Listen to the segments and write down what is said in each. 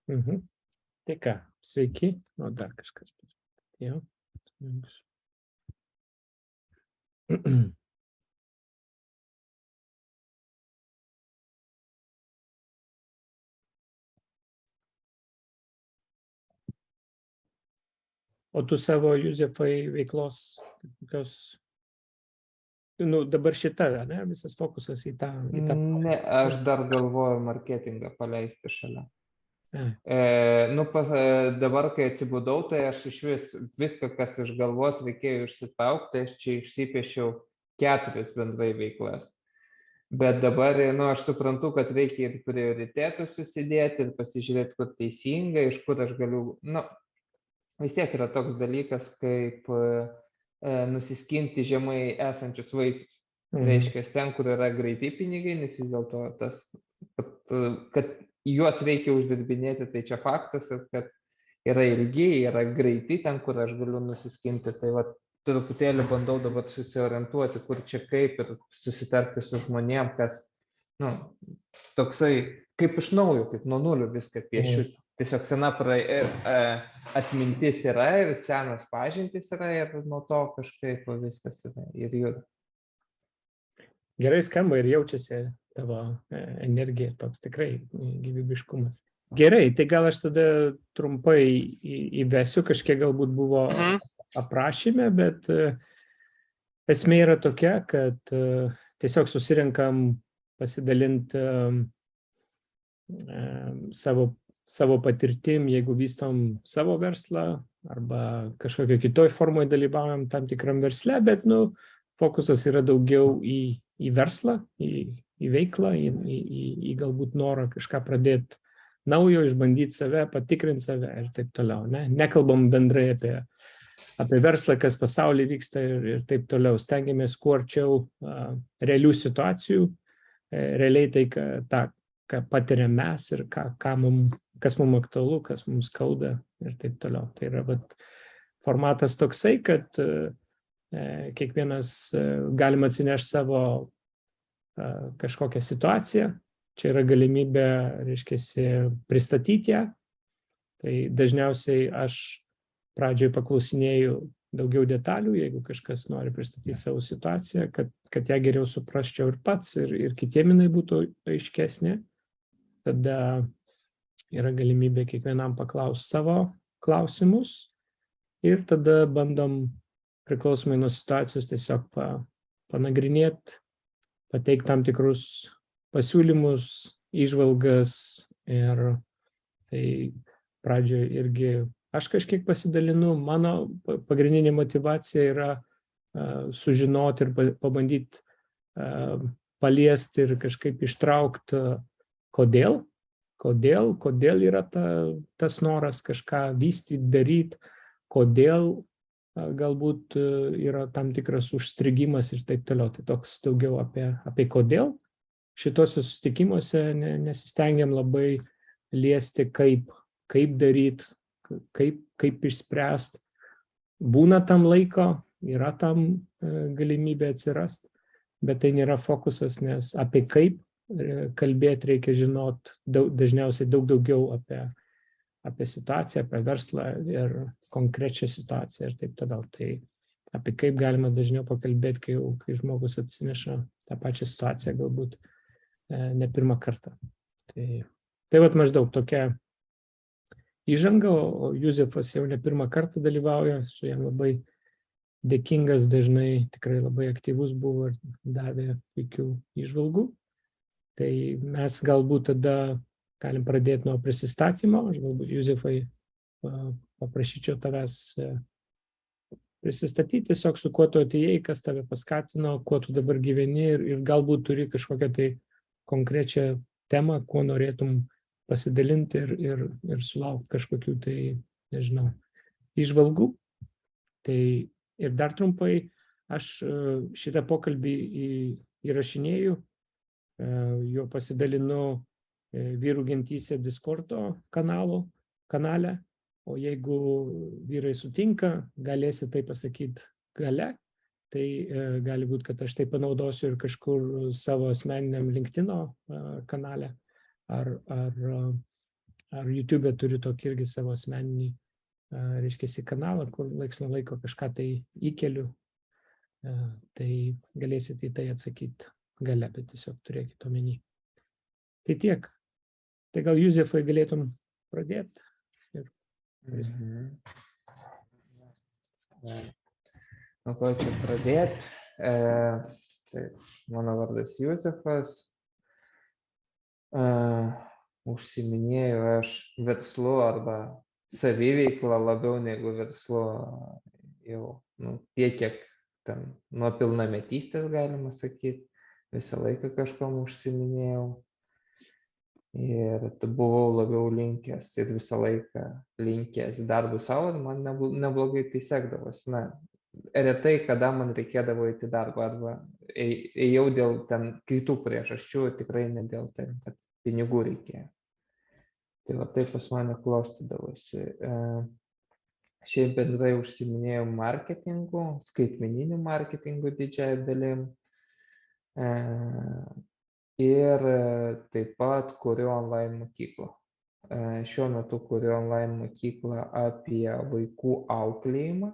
Tai ką, sveiki, o dar kažkas. Jau. O tu savo, Juzefai, veiklos, kokios, dabar šita, ne, visas fokusas į tą. Ne, aš dar galvoju marketingą paleisti šalia. Dabar, kai atsibudau, tai aš iš viską, kas iš galvos reikėjo išsitraukti, aš čia išsipiešiau 4 bendrai veiklas. Bet dabar, aš suprantu, kad reikia ir prioritėtus susidėti, ir pasižiūrėti, kur teisingai, iš kur aš galiu, vis tiek yra toks dalykas, kaip nusiskinti žemai esančius vaisius. Reiškia, ten, kur yra greiti pinigai, nes vis dėlto tas, kad juos reikia uždirbinėti, tai čia faktas, ir kad yra ilgi, yra greiti ten, kur aš galiu nusiskinti. Tai va, truputėlį bandau dabar susiorientuoti, kur čia kaip, ir susitarti su žmonėm, kas, toksai, kaip iš naujo, kaip nuo nulio viską piešiu. Tiesiog sena atmintis yra, ir senos pažintys yra, ir nuo to kažkaip viskas yra ir juda. Gerai skamba ir jaučiasi tavo energija, toks tikrai gyvybiškumas. Gerai, tai gal aš tada trumpai įvesiu, kažkiek galbūt buvo aprašyme, bet esmė yra tokia, kad tiesiog susirinkam pasidalinti savo patirtim, jeigu vystom savo verslą arba kažkokio kitoj formoje dalyvaujam tam tikram versle, bet fokusas yra daugiau į verslą, į veiklą, į galbūt norą kažką pradėti naujo, išbandyti save, patikrinti save ir taip toliau. Nekalbam bendrai apie verslą, kas pasaulyje vyksta ir taip toliau. Stengiamės kuo arčiau realių situacijų, realiai tai, ką patiriam mes ir kas mums aktualu, kas mums skauda ir taip toliau. Tai yra formatas toksai, kad kiekvienas galim atsinešti savo kažkokią situaciją. Čia yra galimybė, reiškiasi, pristatyti ją. Tai dažniausiai aš pradžioje paklausinėjau daugiau detalių, jeigu kažkas nori pristatyti savo situaciją, kad ją geriau suprasčiau ir pats, ir kitiem jinai būtų aiškesnė. Tada yra galimybė kiekvienam paklausti savo klausimus ir tada bandom priklausomai nuo situacijos tiesiog panagrinėti, pateikti tam tikrus pasiūlymus, įžvalgas, ir tai pradžioje irgi aš kažkiek pasidalinu. Mano pagrindinė motyvacija yra sužinoti ir pabandyti paliesti ir kažkaip ištraukti, kodėl yra tas noras kažką vystyti, daryti, kodėl galbūt yra tam tikras užstrigimas ir taip toliau. Tai toks daugiau apie kodėl. Šituose susitikimuose nesistengiam labai liesti, kaip daryti, kaip išspręsti. Būna tam laiko, yra tam galimybė atsirasti, bet tai nėra fokusas, nes apie kaip kalbėti reikia žinot dažniausiai daugiau apie situaciją, apie verslą ir konkrečią situaciją ir taip toliau. Tai apie kaip galima dažniau pakalbėti, kai žmogus atsineša tą pačią situaciją, galbūt ne pirmą kartą. Tai maždaug tokia įžanga, o Juzefas jau ne pirmą kartą dalyvauja, su jam labai dėkingas, dažnai tikrai labai aktyvus buvo ir davė puikių įžvalgų. Tai mes galbūt tada galim pradėti nuo prisistatymo. Aš galbūt, Juzefai, paprašyčiau tavęs prisistatyti tiesiog, su kuo tu atėjai, kas tave paskatino, kuo tu dabar gyveni ir galbūt turi kažkokią tai konkrečią temą, kuo norėtum pasidalinti ir sulaukti kažkokių tai, nežinau, įžvalgų. Tai ir dar trumpai, aš šitą pokalbį įrašinėju, jo pasidalinu Vyrų gentyse Discordo kanale, o jeigu vyrai sutinka, galėsi tai pasakyti gale, tai gali būti, kad aš tai panaudosiu ir kažkur savo asmeniniam LinkedIn kanale ar ar YouTube turiu tokį irgi savo asmeninį, reiškia, kanalą, kur laiks nuo laiko kažką tai įkeliu, tai galėsite į tai atsakyti gale, bet tiesiog turėkite omeny. Tai tiek. Tai gal Juzefai galėtum pradėti? Nuo ko čia pradėti? Tai mano vardas Juzefas. Užsiminėjau aš verslu arba saviveikla labiau negu verslu jau tiek, kiek ten nuo pilnametystės galima sakyti. Visą laiką kažkom užsiminėjau. Ir buvau labiau linkęs ir visą laiką linkęs darbų savo, man neblogai tai sekdavosi. Na, retai, kada man reikėdavo eiti darbą, arba ėjau dėl ten kitų priežasčių, tikrai ne dėl ten, kad pinigų reikėjo. Tai va taip pas mane klostydavosi. Šiaip bendrai užsiminėjau marketingu, skaitmeniniu marketingu didžiąją dalim. Ir taip pat kuriu online mokyklą. Šiuo metu kuriu online mokyklą apie vaikų auklėjimą.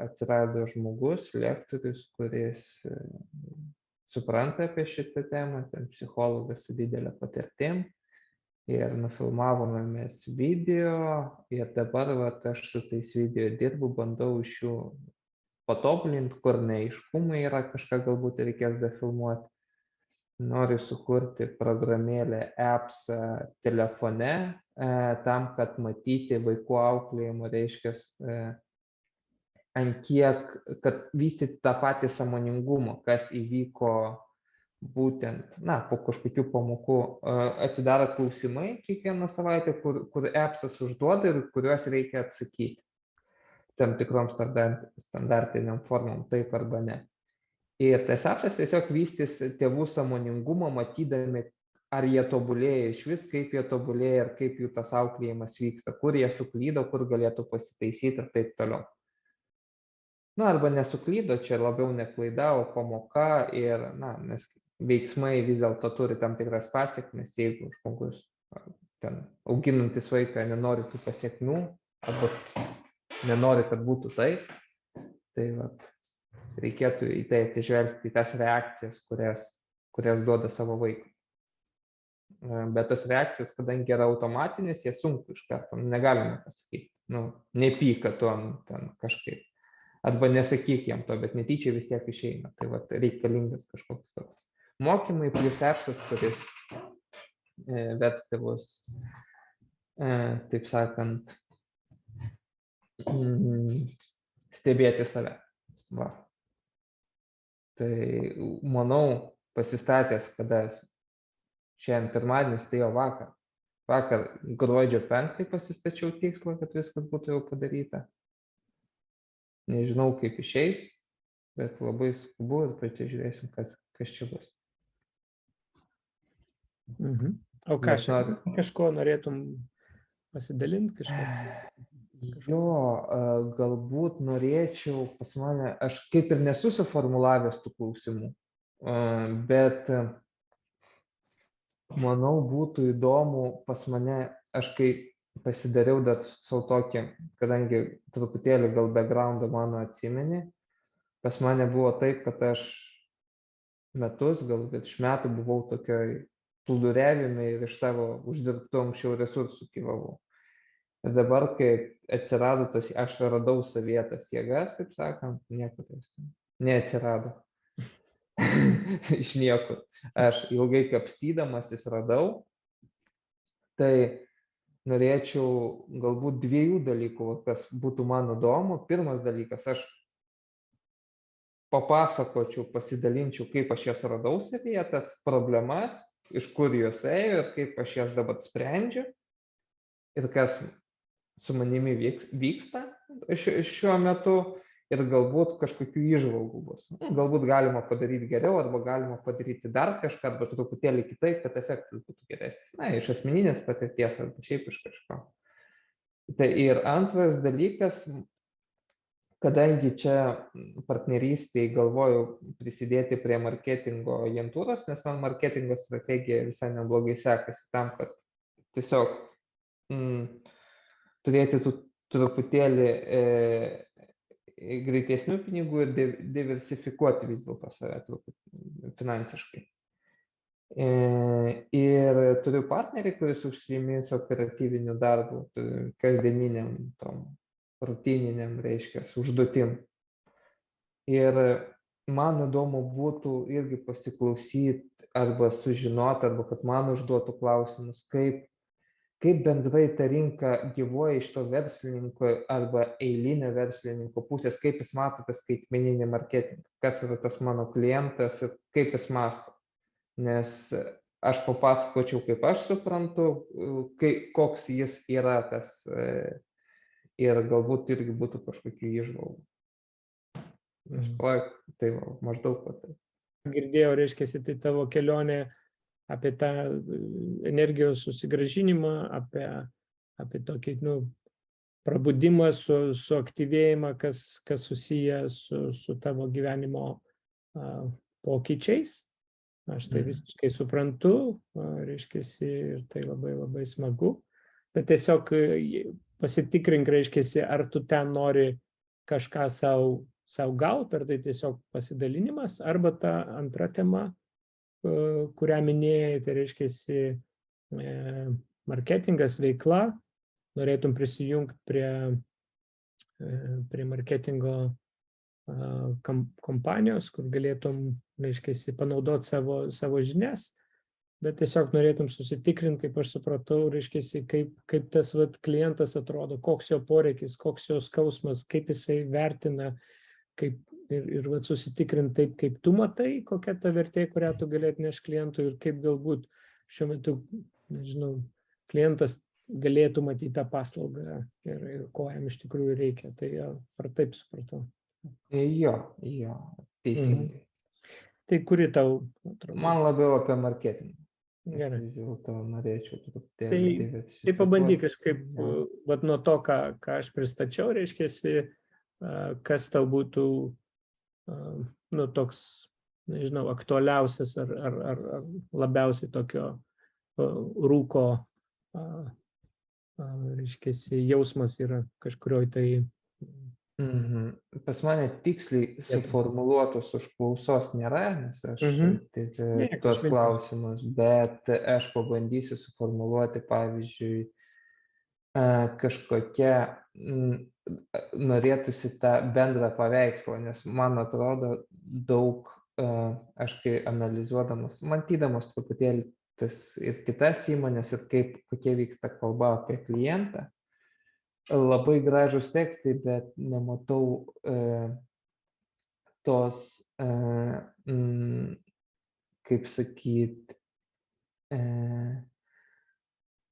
Atsirado žmogus, lektorius, kuris supranta apie šitą temą, ten psichologas su didelė patirtim. Ir nufilmavome mes video ir dabar aš su tais video dirbu, bandau iš jų patobulinti, kur neaiškumai yra, kažką galbūt reikės dafilmuoti. Noriu sukurti programėlę appsą telefone, tam, kad matyti vaikų auklėjimą, reiškia, ant kiek, kad vystyti tą patį sąmoningumą, kas įvyko būtent, po kažkokių pamokų. Atsidaro klausimai kiekvieną savaitę, kur appsas užduoda ir kuriuos reikia atsakyti tam tikrom standartiniam formom, taip arba ne. Ir tas appsas tiesiog vystys tėvų sąmoningumą, matydami, ar jie tobulėja iš vis, kaip jie tobulėja ir kaip jų tas auklėjimas vyksta, kur jie suklydo, kur galėtų pasitaisyti ir taip toliau. Arba nesuklydo, čia labiau ne klaida, o pamoka ir, nes veiksmai vis dėlto turi tam tikras pasiekmes, jeigu žmogus ten auginantis vaiką nenori tų pasiekmių, arba nenori, kad būtų taip, tai reikėtų į tai atsižvelgti, į tas reakcijas, kurias duoda savo vaikui. Bet tos reakcijas, kadangi yra automatinės, jie sunku iš karto, negalima pasakyti. Nepyka tu ten kažkaip. Arba nesakyk jam to, bet netyčia vis tiek išeina. Tai reikalingas kažkoks toks mokymai plus appsas, kuris vers tėvus, taip sakant, stebėti save. Tai manau, pasistatęs, kada šiandien pirmadienis, tai jau vakar. Vakar gruodžio 5 pasistačiau tikslą, kad viskas būtų jau padaryta. Nežinau, kaip išeis, bet labai skubu ir pažiūrėsim, kas čia bus. O kažko norėtum pasidalinti? Jo, galbūt norėčiau pas mane, aš kaip ir nesu suformulavęs tų klausimų, bet manau būtų įdomu pas mane, aš kai pasidariau dar savo tokį, kadangi truputėlį gal backgroundą mano atsimeni, pas mane buvo taip, kad aš metus, gal virš metų buvau tokioj plūduriavime ir iš savo uždirbtų anksčiau resursų gyvavau. Ir dabar, kai atsirado tas, aš radau savyje tas jėgas, taip sakant, nieko tas neatsirado. Iš niekur. Aš ilgai kapstydamasis radau. Tai norėčiau galbūt dviejų dalykų, kas būtų man įdomu. Pirmas dalykas, aš papasakočiau, pasidalinčiau, kaip aš jas radau savyje, tas problemas, iš kur jos ėjo ir kaip aš jas dabar sprendžiu ir kas su manimi vyksta šiuo metu ir galbūt kažkokių įžvalgų bus. Galbūt galima padaryti geriau arba galima padaryti dar kažką arba truputėlį kitaip, kad efektas būtų geresnis. Iš asmeninės patirties arba šiaip iš kažko. Tai ir antras dalykas, kadangi čia partnerystėje galvojau prisidėti prie marketingo agentūros, nes man marketingo strategija visai neblogai sekasi tam, kad tiesiog turėti truputėlį greitesnių pinigų ir diversifikuoti vis dėlto save truputį finansiškai. Ir turiu partnerį, kuris užsiimės operatyviniu darbu, kasdieniniam, tom rutininiam, reiškia, užduotim. Ir man įdomu būtų irgi pasiklausyti arba sužinoti, arba kad man užduotų klausimus, kaip bendrai ta rinka gyvuoja iš to verslininko arba eilinio verslininko pusės, kaip jis mato tą skaitmeninį marketingą, kas yra tas mano klientas ir kaip jis mąsto. Nes aš papasakočiau, kaip aš suprantu, koks jis yra tas ir galbūt irgi būtų kažkokių įžvalgų. Tai maždaug pat. Girdėjau, reiškia, tai tavo kelionė apie tą energijos susigrąžinimą, apie tokį, prabudimą, suaktyvėjimą, kas susiję su tavo gyvenimo pokyčiais. Aš tai visiškai suprantu, reiškia, ir tai labai labai smagu. Bet tiesiog pasitikrink, reiškia, ar tu ten nori kažką sau gauti, ar tai tiesiog pasidalinimas, arba ta antra tema, kurią minėjai, tai reiškia, marketingas, veikla, norėtum prisijungti prie marketingo kompanijos, kur galėtum, reiškia, panaudoti savo žinias, bet tiesiog norėtum susitikrinti, kaip aš supratau, reiškia, kaip tas klientas atrodo, koks jo poreikis, koks jo skausmas, kaip jisai vertina, ir susitikrinti taip, kaip tu matai, kokia ta vertė, kurią tu galėt nešti klientui, ir kaip galbūt šiuo metu, nežinau, klientas galėtų matyti tą paslaugą ir ko jam iš tikrųjų reikia. Tai ar taip supratau? Jo, teisingai. Tai kuri tau atrodo? Man labiau apie marketingą. Gerai. Vis dėlto norėčiau truputėlį. Tai pabandyk kažkaip, nuo to, ką aš pristačiau, reiškia, kas tau būtų, toks, nežinau, aktualiausias ar labiausiai tokio rūko, reiškia, jausmas yra kažkurioj tai. Pas mane tiksliai suformuluotos užklausos nėra, nes aš tuos klausimus, bet aš pabandysiu suformuluoti, pavyzdžiui, kažkokia, norėtųsi tą bendrą paveikslą, nes man atrodo daug, aš kai analizuodamas, matydamas truputėlį tas ir kitas įmonės ir kokie vyksta kalba apie klientą, labai gražus tekstai, bet nematau tos, kaip sakyt,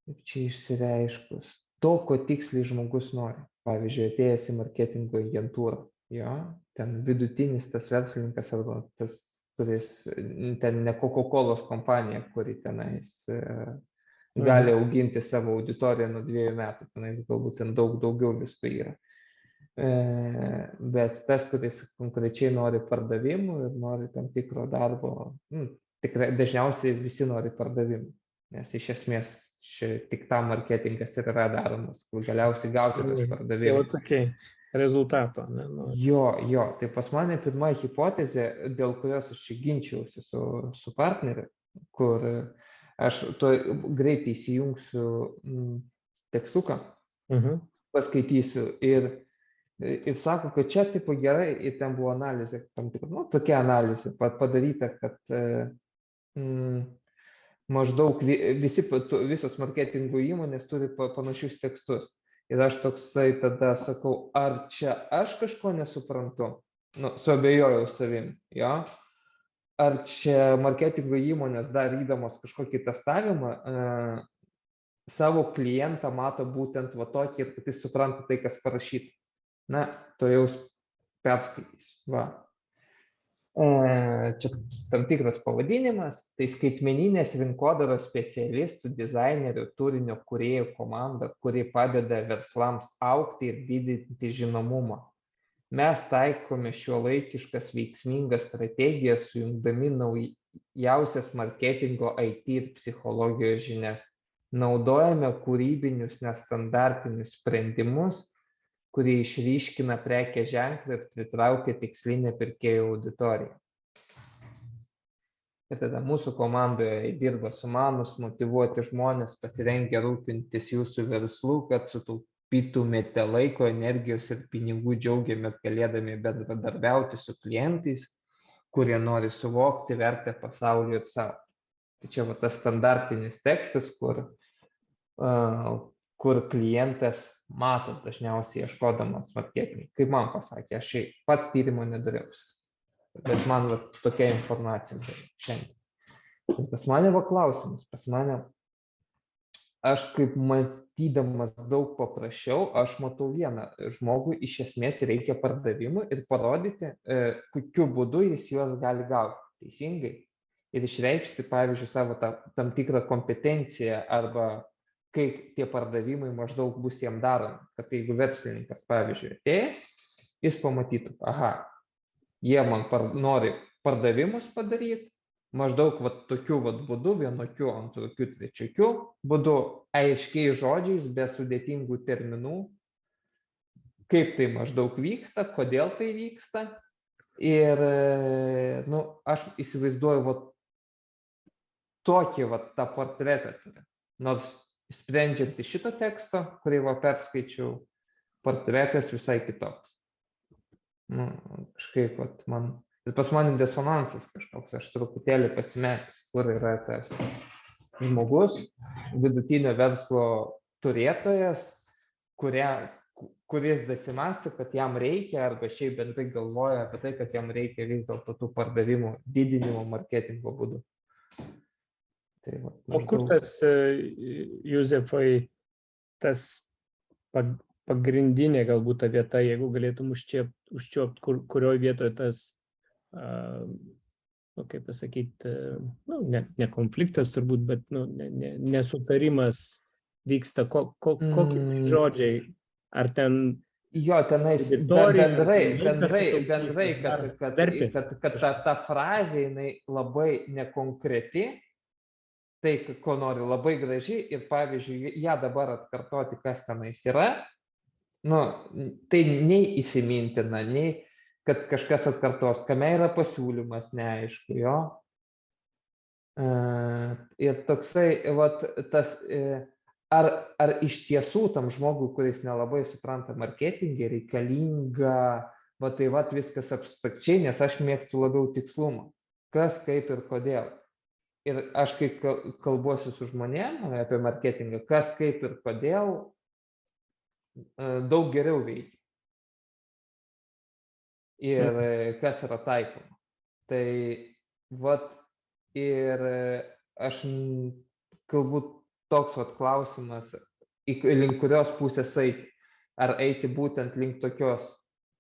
kaip čia išsireiškus, to, ko tiksliai žmogus nori. Pavyzdžiui, atėjęs į marketingo agentūrą, ten vidutinis tas verslininkas arba tas, kuris ten ne Coca-Colos kompanija, kuri tenais gali auginti savo auditoriją nuo 2 metų, tenais galbūt ten daug daugiau visko yra. Bet tas, kuris konkrečiai nori pardavimų ir nori tam tikro darbo, tikrai dažniausiai visi nori pardavimų, nes iš esmės tik tam marketingas ir yra daromas, kur galiausiai gauti tos pardavimus. Jau atsakei, rezultato. Jo, tai pas mane pirma hipotezė, dėl kurios aš čia ginčiausi su partneriu, kur aš to greitai įsijungsiu tekstuką, paskaitysiu ir sako, kad čia tipo gerai, ir ten buvo analizė, tam tikra, tokia analizė padaryta, kad maždaug visos marketingo įmonės turi panašius tekstus. Ir aš toksai tada sakau, ar čia aš kažko nesuprantu, suabejojau savim, ar čia marketingo įmonės darydamos kažkokį testavimą savo klientą mato būtent tokį ir kad jis supranta tai, kas parašyta. To jau perskaitysiu. Čia tam tikras pavadinimas, tai skaitmeninės rinkodaros specialistų, dizainerių, turinio kūrėjų komanda, kuri padeda verslams augti ir didinti žinomumą. Mes taikome šiuolaikiškas veiksmingas strategijas, sujungdami naujausias marketingo, IT ir psichologijos žinias. Naudojame kūrybinius nestandartinius sprendimus, kurie išryškina prekės ženklą ir pritraukia tikslinę pirkėjų auditoriją. Ir tada mūsų komandoje dirba sumanus, motyvuoti žmonės, pasirengę rūpintis jūsų verslu, kad sutaupytumėte laiko, energijos ir pinigų, džiaugiamės galėdami bendradarbiauti su klientais, kurie nori suvokti vertę pasauliu ir savo. Tai čia va tas standartinis tekstas, kur klientas mato dažniausiai ieškodamas marketingą. Kaip man pasakė, aš pats tyrimo nedariausi. Bet man tokia informacija šiandien. Ir pas mane klausimas, aš kaip mąstydamas daug paprasčiau, aš matau vieną žmogų, iš esmės reikia pardavimų ir parodyti, kokiu būdu jis juos gali gauti teisingai. Ir išreikšti, pavyzdžiui, savo tam tikrą kompetenciją arba kaip tie pardavimai maždaug bus jiem daromi. Kad jeigu verslininkas, pavyzdžiui, atėjęs, jis pamatytų, jie man nori pardavimus padaryti, maždaug tokiu būdu, vienokiu, antrokiu, trečiokiu būdu, aiškiai žodžiais, be sudėtingų terminų, kaip tai maždaug vyksta, kodėl tai vyksta. Ir aš įsivaizduoju tokį tą portretą turi. Nors sprendžiant iš šito teksto, kurį perskaičiau, portretas visai kitoks. Kažkaip ir pas mane disonansas kažkoks, aš truputėlį pasimetęs, kur yra tas žmogus, vidutinio verslo turėtojas, kuris dasimąsto, kad jam reikia, arba šiaip bendrai galvoja apie tai, kad jam reikia vis dėlto tų pardavimų didinimo marketingo būdų. O kur tas, Juzefai, tas pagrindinė galbūt ta vieta, jeigu galėtum užčiuopt, kurioje vietoje tas, kaip pasakyti, ne konfliktas turbūt, bet nesutarimas vyksta, kokie žodžiai, ar ten... Jo, tenais bendrai, kad ta frazė jinai labai nekonkreti, tai, ko nori, labai graži ir, pavyzdžiui, ją dabar atkartoti, kas tenais yra, tai nei įsimintina, nei kad kažkas atkartos, kame yra pasiūlymas, neaišku, jo. Ir toksai, ar iš tiesų tam žmogui, kuris nelabai supranta marketingą, reikalinga, viskas abstrakčiai, nes aš mėgstu labiau tikslumą, kas, kaip ir kodėl. Ir aš, kai kalbuosiu su žmonėm apie marketingą, kas, kaip ir kodėl, daug geriau veikia. Ir kas yra taikoma. Tai ir aš galbūt toks klausimas, link kurios pusės eiti. Ar eiti būtent link tokios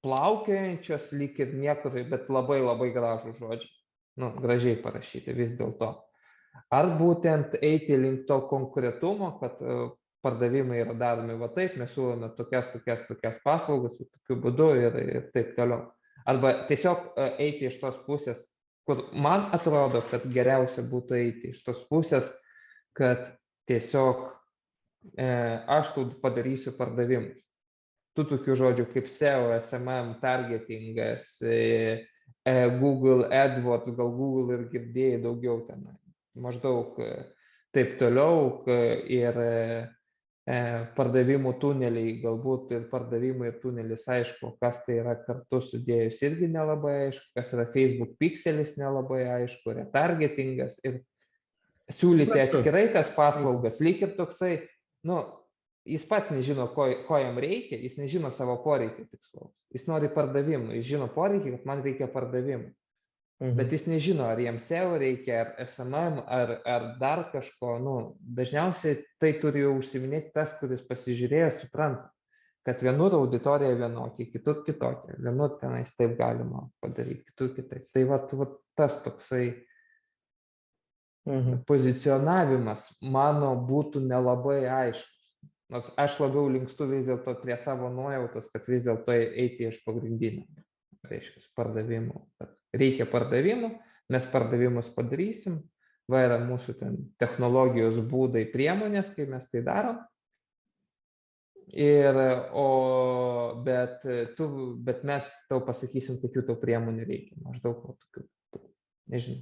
plaukiojančios, lyg ir niekur, bet labai labai gražų žodžiai. Gražiai parašyti vis dėlto. Ar būtent eiti link to konkretumo, kad pardavimai yra daromi taip, mes siūlome tokias paslaugas, tokiu būdu ir taip toliau. Arba tiesiog eiti iš tos pusės, kur man atrodo, kad geriausia būtų eiti iš tos pusės, kad tiesiog aš padarysiu pardavimus. Tų tokių žodžių kaip SEO, SMM, targetingas, Google AdWords, gal Google ir girdėjai daugiau ten. Maždaug taip toliau ir pardavimų tuneliai, galbūt ir pardavimai ir tunelis, aišku, kas tai yra kartu sudėjus irgi nelabai aišku, kas yra Facebook pixelis nelabai aišku, retargetingas ir siūlyti atskirai tas paslaugas, lyg ir toksai, jis pats nežino, ko jam reikia, jis nežino savo poreikio tikslaus, jis nori pardavimų, jis žino poreikį, kad man reikia pardavimų. Bet jis nežino, ar jiems SEO reikia, ar SMM, ar dar kažko. Dažniausiai tai turi jau užsiminėti tas, kuris pasižiūrėjo, supranta, kad vienur auditorija vienokia, kitur kitokia. Vienur tenais taip galima padaryti, kitur kitaip. Tai tas toksai pozicionavimas mano būtų nelabai aiškus. Nors aš labiau linkstu vis dėlto prie savo nuojautos, kad vis dėlto eiti iš pagrindinio, reiškia, pardavimų. Kad reikia pardavimų, mes pardavimus padarysim, va yra mūsų ten technologijos būdai, priemonės, kai mes tai darom. Bet mes tau pasakysim, kokių tau priemonių reikia. Maždaug tokių, nežinau.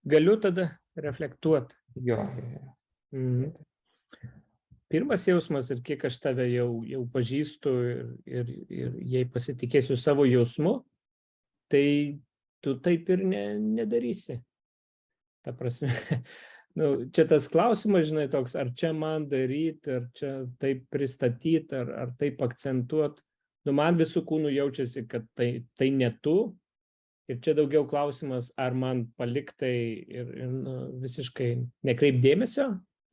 Galiu tada reflektuoti. Jo. Pirmas jausmas, ir kiek aš tave jau pažįstu ir jei pasitikėsiu savo jausmu, tai tu taip ir nedarysi. Ta prasme, čia tas klausimas, žinai, toks, ar čia man daryti, ar čia taip pristatyti, ar taip akcentuoti. Man visų kūnų jaučiasi, kad tai ne tu. Ir čia daugiau klausimas, ar man paliktai ir visiškai nekreip dėmesio,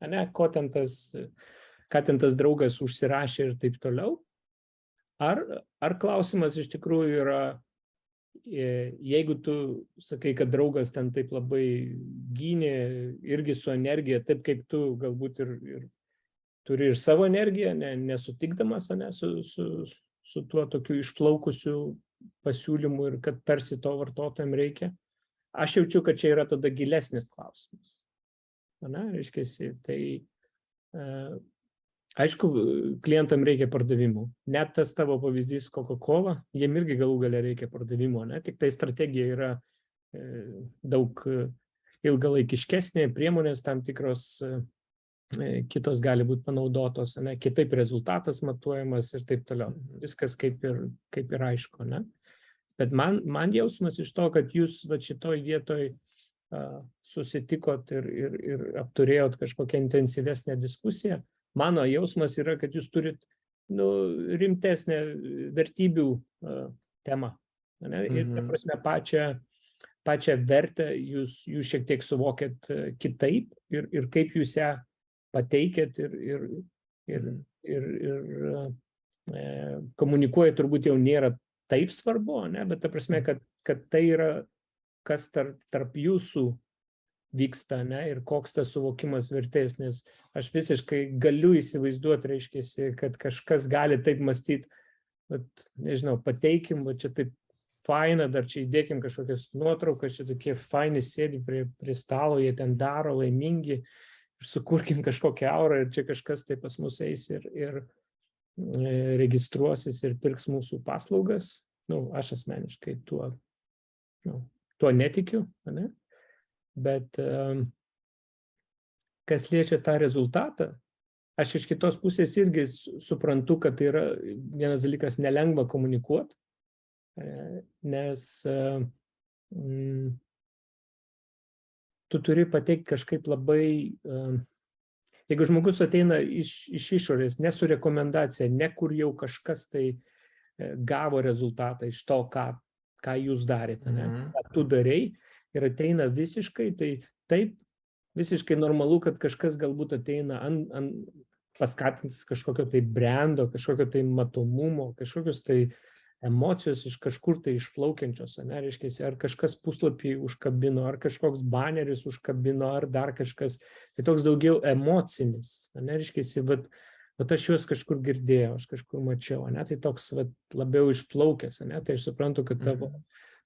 ne, ką ten tas draugas užsirašė ir taip toliau. Ar klausimas iš tikrųjų yra, jeigu tu sakai, kad draugas ten taip labai gynė irgi su energija, taip kaip tu galbūt ir turi ir savo energiją, nesutikdamas su tuo tokiu išplaukusiu pasiūlymu ir kad tarsi to vartotojams reikia. Aš jaučiu, kad čia yra tada gilesnis klausimas. Reiškia, tai aišku, klientam reikia pardavimų. Net tas tavo pavyzdys Coca-Cola, jiem irgi galų gale reikia pardavimo, tik tai strategija yra daug ilgalaikiškesnė, priemonės tam tikros kitos gali būti panaudotos, kitaip rezultatas matuojamas ir taip toliau. Viskas kaip ir aišku, Bet man jausmas iš to, kad jūs šitoj vietoj susitikot ir apturėjot kažkokią intensyvesnę diskusiją. Mano jausmas yra, kad jūs turit rimtesnę vertybių temą. Ir, ta prasme, pačią vertę jūs šiek tiek suvokėt kitaip ir kaip jūs ją pateikėt ir komunikuojat, turbūt jau nėra taip svarbu, bet ta prasme, kad tai yra, kas tarp jūsų vyksta, ir koks tas suvokimas vertės, nes aš visiškai galiu įsivaizduoti, reiškia, kad kažkas gali taip mąstyti, nežinau, pateikim, čia taip faina, dar čia įdėkim kažkokias nuotraukas, čia tokie faini sėdi prie stalo, jie ten daro, laimingi, ir sukurkim kažkokią aurą, ir čia kažkas taip pas mus eis ir registruosis ir pirks mūsų paslaugas. Aš asmeniškai tuo netikiu, bet kas liečia tą rezultatą, aš iš kitos pusės irgi suprantu, kad tai yra vienas dalykas nelengva komunikuoti, nes tu turi pateikti kažkaip labai, jeigu žmogus ateina iš išorės, ne su rekomendacija, ne kur jau kažkas tai gavo rezultatą iš to, ką jūs darėte, ką tu darei, ir ateina visiškai, tai taip, visiškai normalu, kad kažkas galbūt ateina paskatintis kažkokio tai brando, kažkokio tai matomumo, kažkokios tai emocijos iš kažkur tai išplaukiančios, reiškia, ar kažkas puslapį užkabino, ar kažkoks baneris užkabino, ar dar kažkas, tai toks daugiau emocinis, reiškia, bet aš juos kažkur girdėjau, aš kažkur mačiau, tai toks labiau išplaukęs, tai aš suprantu, kad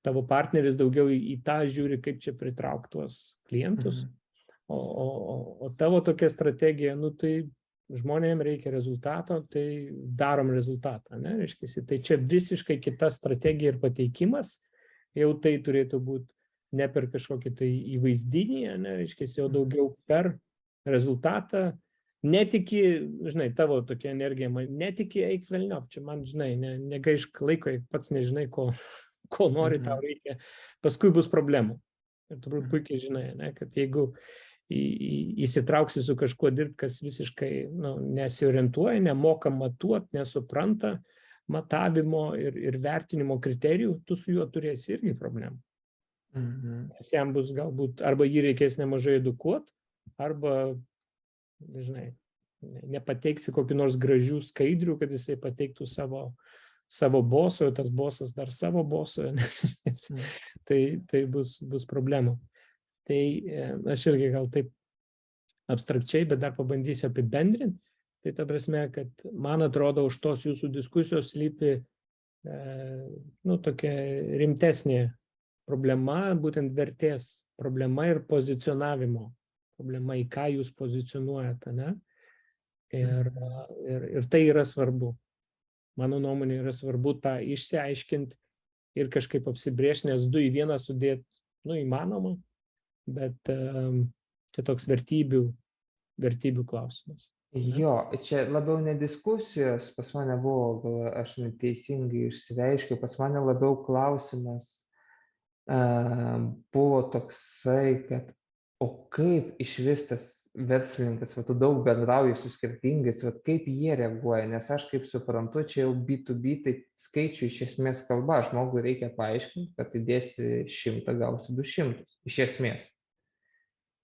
tavo partneris daugiau į tą žiūri, kaip čia pritraukti tuos klientus, o tavo tokia strategija, tai žmonėms reikia rezultato, tai darom rezultatą, reiškia, tai čia visiškai kita strategija ir pateikimas, jau tai turėtų būti ne per kažkokį tai įvaizdinį, reiškia, jau daugiau per rezultatą, netiki, žinai, tavo tokia energija, netiki eik velniop, čia man, žinai, negaišk laiko, pats nežinai, ko nori, tau reikia, paskui bus problemų. Ir turbūt puikiai žinai, kad jeigu įsitrauksi su kažkuo dirbti, kas visiškai nesiorientuoja, nemoka matuoti, nesupranta matavimo ir vertinimo kriterijų, tu su juo turėsi irgi problemų. Nes jam bus galbūt, arba jį reikės nemažai edukuoti, arba, nežinai, nepateiksi kokį nors gražių skaidrių, kad jisai pateiktų savo boso, tas bosas dar savo boso, tai bus problemų. Tai aš irgi gal taip abstrakčiai, bet dar pabandysiu apibendrinti. Tai ta prasme, kad man atrodo, už tos jūsų diskusijos slypi tokia rimtesnė problema, būtent vertės problema ir pozicionavimo problema, į ką jūs pozicionuojate, ne? Ir tai yra svarbu. Mano nuomonė yra svarbu tą išsiaiškinti ir kažkaip apsibrėžti, nes 2 į 1 sudėti, įmanoma, bet čia toks vertybių klausimas. Jo, čia labiau ne diskusijos, pas mane buvo, gal aš neteisingai išsireiškiau, pas mane labiau klausimas buvo toksai, kad o kaip išvis tas verslininkas, tu daug bendrauji su skirtingais, kaip jie reaguoja, nes aš kaip suprantu, čia jau B2B, tai skaičių iš esmės kalba, žmogui reikia paaiškinti, kad įdėsi 100, gausi 200, iš esmės.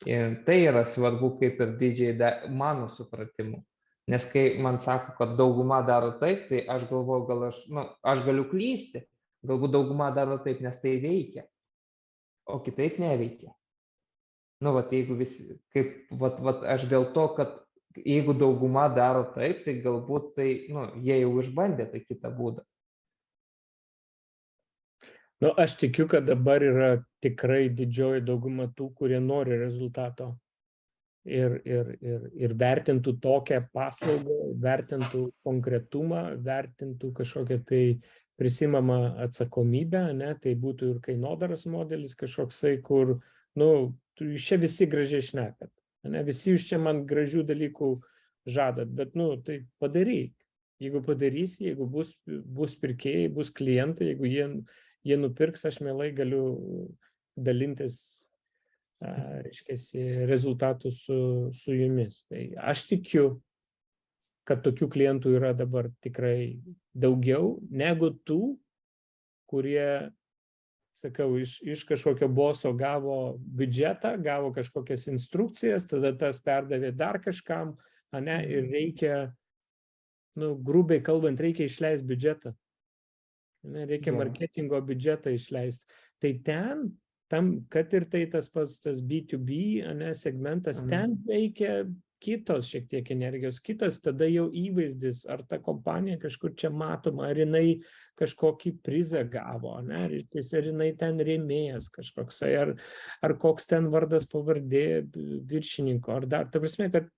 Ir tai yra svarbu kaip ir didžiai mano supratimu. Nes kai man sako, kad dauguma daro taip, tai aš galvoju, gal aš galiu klysti, galbūt dauguma daro taip, nes tai veikia, o kitaip neveikia. Jeigu visi, aš dėl to, kad jeigu dauguma daro taip, tai galbūt tai, jie jau išbandė tai kitą būdą. Aš tikiu, kad dabar yra tikrai didžioji dauguma tų, kurie nori rezultato ir vertintų tokią paslaugą, vertintų konkretumą, vertintų kažkokią tai prisimamą atsakomybę, ne, tai būtų ir kainodaros modelis kažkoksai, kur, čia visi gražiai šnekat, ne, visi jūs čia man gražių dalykų žadat, bet, tai padaryk. Jeigu padarysi, jeigu bus pirkėjai, bus klientai, jeigu jie nupirks, aš mielai galiu dalintis, rezultatų su jumis. Tai aš tikiu, kad tokių klientų yra dabar tikrai daugiau negu tų, kurie, sakau, iš kažkokio boso gavo biudžetą, gavo kažkokias instrukcijas, tada tas perdavė dar kažkam, ir reikia, grubiai kalbant, reikia išleisti biudžetą. Reikia marketingo biudžetą išleisti. Tai kad ir tai tas pats tas B2B segmentas, ten veikia kitos šiek tiek energijos, kitas tada jau įvaizdis, ar ta kompanija kažkur čia matoma, ar jinai kažkokį prizą gavo, ar jinai ten rėmėjas kažkoksai, ar koks ten vardas pavardė viršininko, ar dar. Ta prasme, kad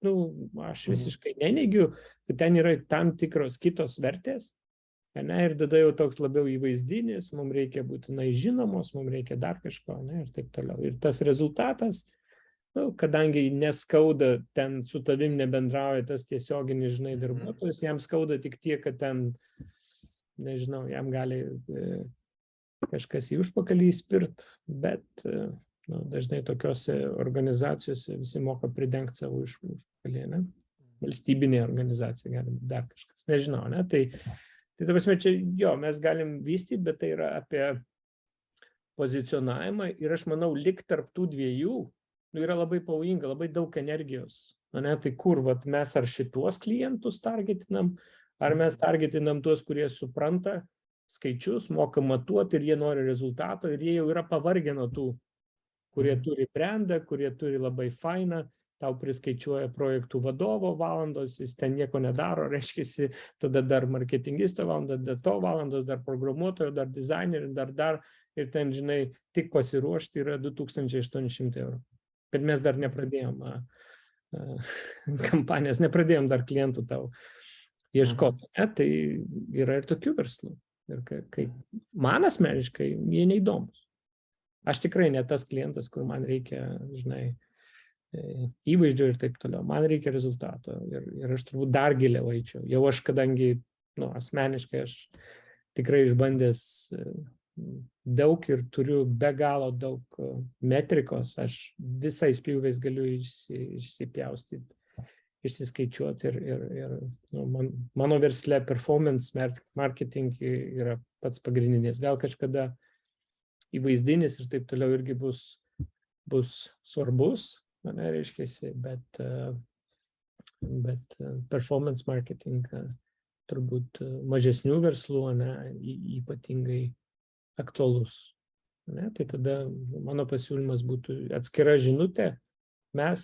aš visiškai neneigiu, kad ten yra tam tikros kitos vertės. Ir tada jau toks labiau įvaizdinis, mums reikia būtinai žinomos, mums reikia dar kažko, ir taip toliau. Ir tas rezultatas, kadangi neskauda, ten su tavim nebendrauja tas tiesioginis, darbuotojas, jam skauda tik tiek, kad ten, nežinau, jam gali kažkas į užpakalį įspirt, bet dažnai tokiose organizacijose visi moka pridengti savo užpakalį, ne? Valstybinė organizacija, gali dar kažkas, nežinau, ne? Tai ta prasme, čia mes galim vystyti, bet tai yra apie pozicionavimą ir aš manau, lik tarp tų dviejų, yra labai pavojinga, labai daug energijos. Tai kur, mes ar šituos klientus targetinam, ar mes targetinam tuos, kurie supranta skaičius, moka matuoti ir jie nori rezultato ir jie jau yra pavargę nuo tų, kurie turi brandą, kurie turi labai fainą, tau priskaičiuoja projektų vadovo valandos, jis ten nieko nedaro, reiškia, tada dar marketingisto valandos, dar to valandos, dar programuotojo, dar dizainerio, dar, ir ten, tik pasiruošti yra 2800 €. Bet mes dar nepradėjom kampanijas, nepradėjom dar klientų tau ieškoti. Tai yra ir tokių verslų. Ir kai man asmeniškai, jie neįdomus. Aš tikrai ne tas klientas, kur man reikia, įvaizdžio ir taip toliau. Man reikia rezultato ir aš turbūt dar giliau eičiau. Jau aš, kadangi, asmeniškai aš tikrai išbandęs daug ir turiu be galo daug metrikos, aš visais pjūviais galiu išsipjaustyti, išsiskaičiuoti ir mano versle performance marketing yra pats pagrindinis. Gal kažkada įvaizdinis ir taip toliau irgi bus svarbus, reiškia, bet performance marketing turbūt mažesnių verslų, ypatingai aktualus. Tai tada mano pasiūlymas būtų atskira žinutė. Mes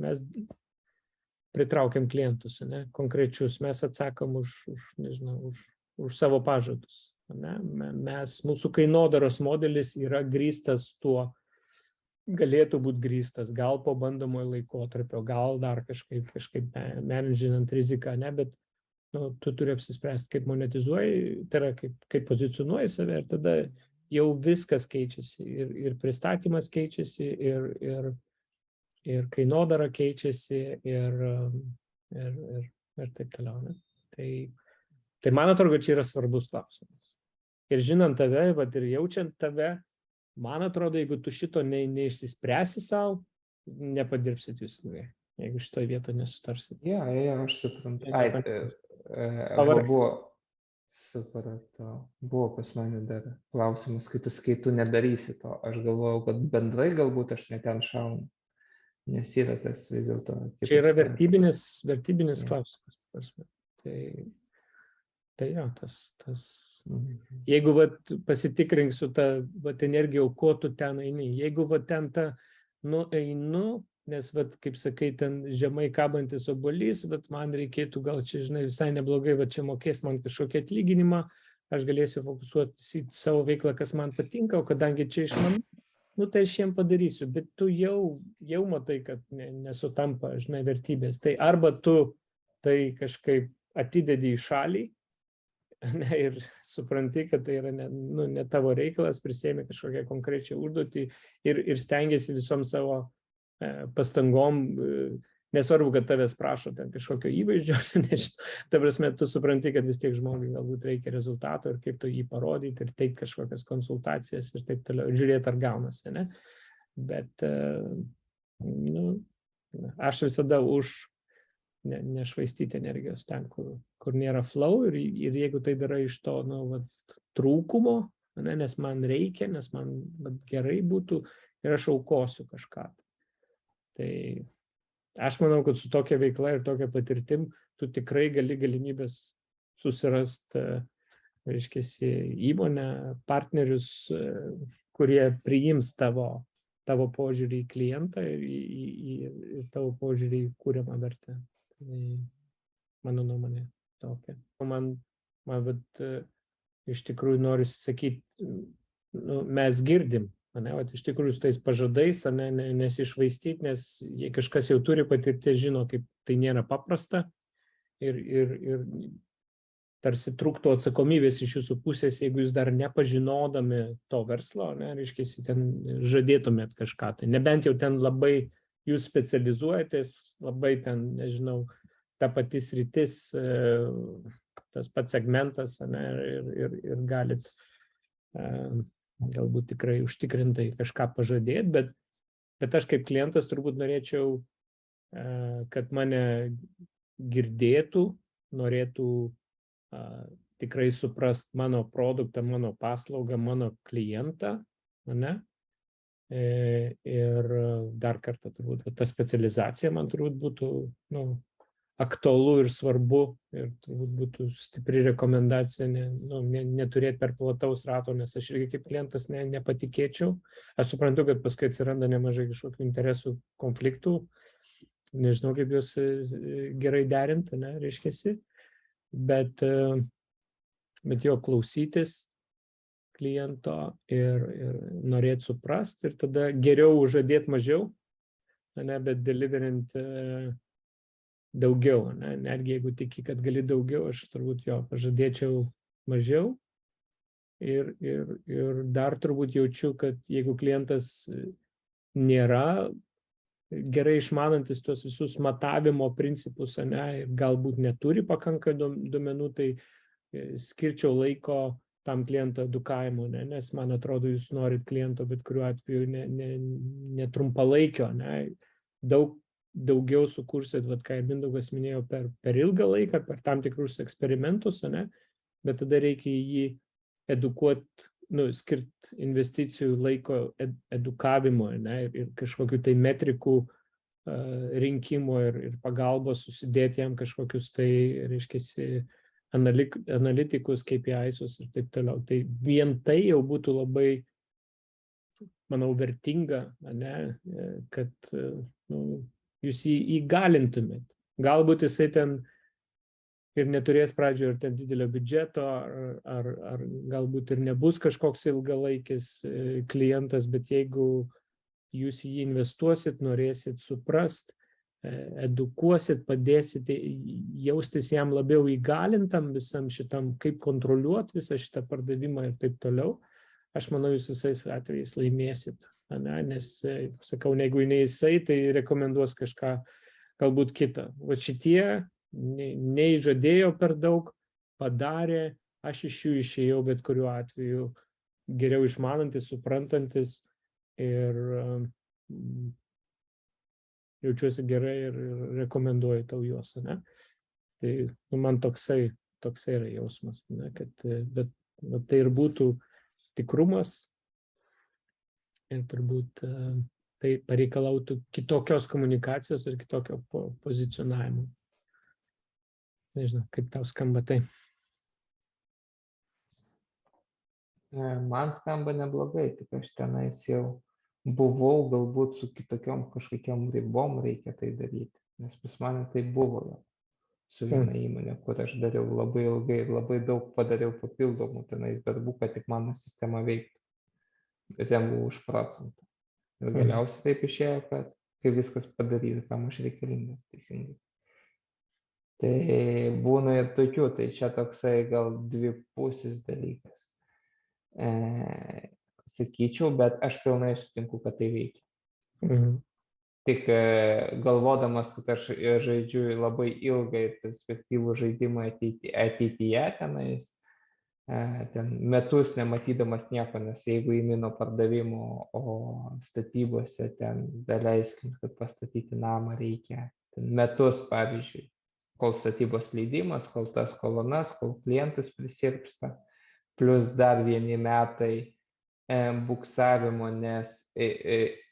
mes pritraukiam klientus, ne, konkrečius, mes atsakom už savo pažadus. Ne? Mūsų kainodaros modelis yra grįstas tuo, galėtų būti grįstas, gal po bandomojo laikotarpio, gal dar kažkaip menedžinant riziką, ne, bet tu turi apsispręsti, kaip monetizuoji, tai yra kaip pozicionuoji save ir tada jau viskas keičiasi ir pristatymas keičiasi ir kainodara keičiasi ir taip toliau. Ne? Tai man atrodo, kad čia yra svarbus klausimas. Ir žinant tave, ir jaučiant tave, man atrodo, jeigu tu šito neišsispręsi savo, nepadirbsit jūs ilgai, jeigu šitoje vietoje nesutarsit. Aš suprantu. Buvo pas mane dar klausimas, kai tu nedarysi to. Aš galvojau, kad bendrai galbūt aš ne ten šaunu, nes yra tas vis dėlto. Čia yra vertybinis klausimas. Tai jo, tas. Jeigu pasitikrinsiu tą energiją, ko tu ten eini, jeigu ten einu, nes, kaip sakai, ten žemai kabantis obuolys, man reikėtų gal čia, žinai, visai neblogai, čia mokės man kažkokį atlyginimą, aš galėsiu fokusuotis į savo veiklą, kas man patinka, o kadangi čia iš man, tai aš jiem padarysiu, bet tu jau matai, kad nesutampa, žinai, vertybės. Tai arba tu tai kažkaip atidedi į šalį, ne, ir supranti, kad tai yra ne tavo reikalas, prisėmė kažkokią konkrečią užduotį ir stengiasi visom savo pastangom, nesvarbu, kad tavęs prašo ten kažkokio įvaizdžio, nežinau, ta prasme, tu supranti, kad vis tiek žmogui galbūt reikia rezultato ir kaip tu jį parodyti ir teikti kažkokias konsultacijas ir taip toliau, ir žiūrėti, ar gaunasi, ne? Bet aš visada už nešvaistyti energijos ten, kur nėra flow ir jeigu tai darai iš to trūkumo, nes man reikia, nes man gerai būtų ir aš aukosiu kažką. Tai aš manau, kad su tokia veikla ir tokia patirtim tu tikrai galimybės susirast, reiškiasi, įmonę, partnerius, kurie priims tavo požiūrį į klientą ir tavo požiūrį į kūriamą vertę. Tai mano nuomonė tokia. Man iš tikrųjų norisi sakyti, mes girdim, iš tikrųjų su tais pažadais, nesišvaistyti, nes jei kažkas jau turi patirti, žino, kaip tai nėra paprasta ir tarsi trūktų atsakomybės iš jūsų pusės, jeigu jūs dar nepažinodami to verslo, reiškia, ten žadėtumėt kažką. Tai nebent jau ten labai jūs specializuojatės, labai ten, nežinau, ta pati sritis, tas pats segmentas, ir galit galbūt tikrai užtikrintai kažką pažadėti, bet aš kaip klientas turbūt norėčiau, kad mane girdėtų, norėtų tikrai suprast mano produktą, mano paslaugą, mano klientą, ne? Ir dar kartą turbūt ta specializacija man turbūt būtų aktualu ir svarbu ir turbūt būtų stipri rekomendacija neturėti per plataus rato, nes aš irgi kaip klientas nepatikėčiau. Aš suprantu, kad paskui atsiranda nemažai kažkokių interesų konfliktų, nežinau, kaip juos gerai derinti, reiškiasi, bet jo klausytis kliento ir norėti suprasti ir tada geriau žadėti mažiau, bet deliverint daugiau, netgi jeigu tiki, kad gali daugiau, aš turbūt pažadėčiau mažiau ir dar turbūt jaučiu, kad jeigu klientas nėra gerai išmanantis tuos visus matavimo principus, ir galbūt neturi pakankai duomenų, tai skirčiau laiko tam kliento edukavimu, nes man atrodo, jūs norit kliento, bet kuriuo atveju ne trumpalaikio, daugiau sukursit, ką Mindaugas minėjo, per ilgą laiką, per tam tikrus eksperimentus, bet tada reikia jį edukuoti, skirti investicijų laiko edukavimo, ir kažkokių tai metrikų rinkimo ir pagalbos susidėti jam kažkokius tai, reiškiasi, analitikus, KPI'sus ir taip toliau. Tai vien tai jau būtų labai, manau, vertinga, kad jūs jį įgalintumėt. Galbūt jisai ten ir neturės pradžioje ir ten didelio biudžeto, ar galbūt ir nebus kažkoks ilgalaikis klientas, bet jeigu jūs jį investuosit, norėsit suprast, edukuosit, padėsit jaustis jam labiau įgalintam visam šitam, kaip kontroliuoti visą šitą pardavimą ir taip toliau, aš manau, jūs visais atvejais laimėsit. Nes, sakau, jeigu ne jisai, tai rekomenduos kažką galbūt kitą. Va šitie nei žadėjo per daug, padarė, aš iš jų išėjau bet kuriuo atveju geriau išmanantis, suprantantis ir jaučiuosi gerai ir rekomenduoju tau juos. Tai man toksai yra jausmas, bet tai ir būtų tikrumas ir turbūt tai pareikalautų kitokios komunikacijos ir kitokio pozicionavimo. Nežinau, kaip tau skamba tai. Man skamba neblogai, tik aš tenais jau buvau, galbūt su kitokiom kažkokiom ribom reikia tai daryti, nes pas mane tai buvo su viena įmonė, kur aš dariau labai ilgai ir labai daug padariau papildomų tenais darbų, kad tik mano sistema veiktų, bet jam buvo už procentą. Ir galiausiai taip išėjo, kad kai viskas padaryta, kam aš reikalingas teisingai. Tai būna ir tokių, tai čia toksai gal dvipusis dalykas. Sakyčiau, bet aš pilnai sutinku, kad tai veikia. Tik galvodamas, kad aš žaidžiu labai ilgai perspektyvų žaidimą ateityje tenais, ten metus nematydamas nieko, nes jeigu įmi nuo pardavimo, o statybose ten daleiskim, kad pastatyti namą reikia ten metus, pavyzdžiui, kol statybos leidimas, kol tas kolonas, kol klientas prisirpsta, plus dar vieni metai buksavimo, nes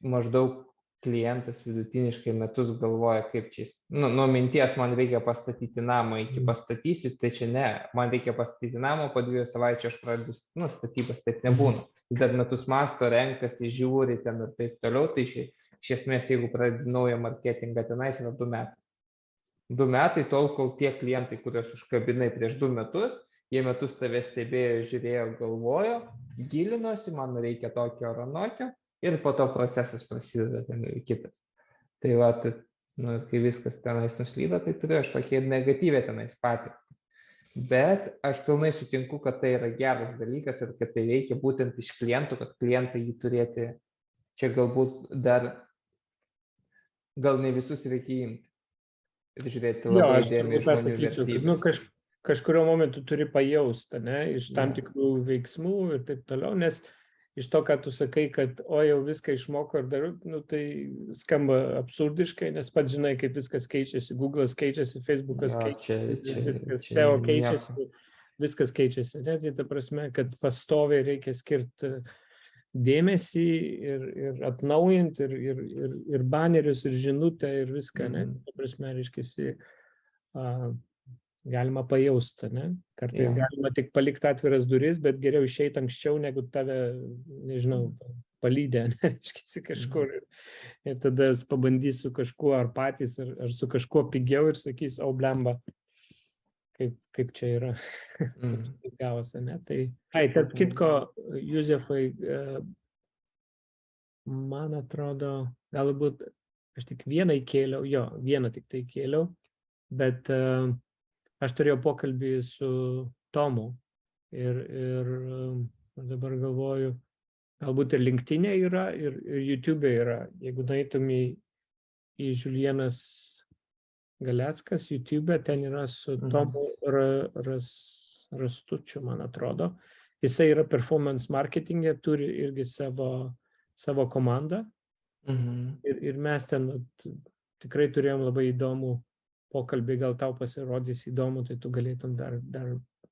maždaug klientas vidutiniškai metus galvoja, kaip čia, nuo minties man reikia pastatyti namą, iki pastatysiu, tai čia ne, man reikia pastatyti namą, po 2 savaičių aš pradedu, statybas taip nebūna. Jis dar metus masto, renkasi, žiūri ten ir taip toliau, tai iš esmės, jeigu pradedi naują marketingą tenais, yra 2 metai. 2 metai tol, kol tie klientai, kuriuos užkabinai prieš 2 metus, jie metus tave stebėjo, žiūrėjo, galvojo, gilinosi, man reikia tokio ar anokio, ir po to procesas prasideda ten kitas. Tai va, kai viskas tenais nuslydo, tai turiu aš tokie negatyvę tenais patirtį. Bet aš pilnai sutinku, kad tai yra geras dalykas ir kad tai veikia būtent iš klientų, kad klientai jį turėti, čia galbūt dar, gal ne visus reikia imti. Ir žiūrėti labai įdėmiai žmonių vertybės. Kažkurio momentu turi pajausti, iš tam tikrų veiksmų ir taip toliau, nes iš to, ką tu sakai, kad jau viską išmoko ir darau, tai skamba absurdiškai, nes pats žinai, kaip viskas keičiasi, Google'as keičiasi, Facebook'as keičiasi, viskas SEO keičiasi, viskas keičiasi. Tai ta prasme, kad pastoviai reikia skirti dėmesį ir atnaujinti ir banerius, ir žinutę, ir viską, Ta prasme, reiškiasi, galima pajausti, Kartais galima tik palikti atviras duris, bet geriau išeiti anksčiau, negu tave, nežinau, palydė, reiškiasi kažkur. Ir tada pabandys su kažkuo ar patys, ar su kažkuo pigiau ir sakys, blemba, kaip čia yra, kaip gavosi, Tai, tarp kitko, Juzefai, man atrodo, galbūt aš tik vieną tik tai kėliau, bet aš turėjau pokalbį su Tomu ir dabar galvoju, galbūt ir LinkedIn'e yra, ir YouTube'e yra. Jeigu nueitum į Julienas Galeckas YouTube'e, ten yra su Tomu Rastučiu, man atrodo. Jisai yra performance marketing'e, turi irgi savo komandą. Ir mes ten tikrai turėjom labai įdomų pokalbį, gal tau pasirodys įdomu, tai tu galėtum dar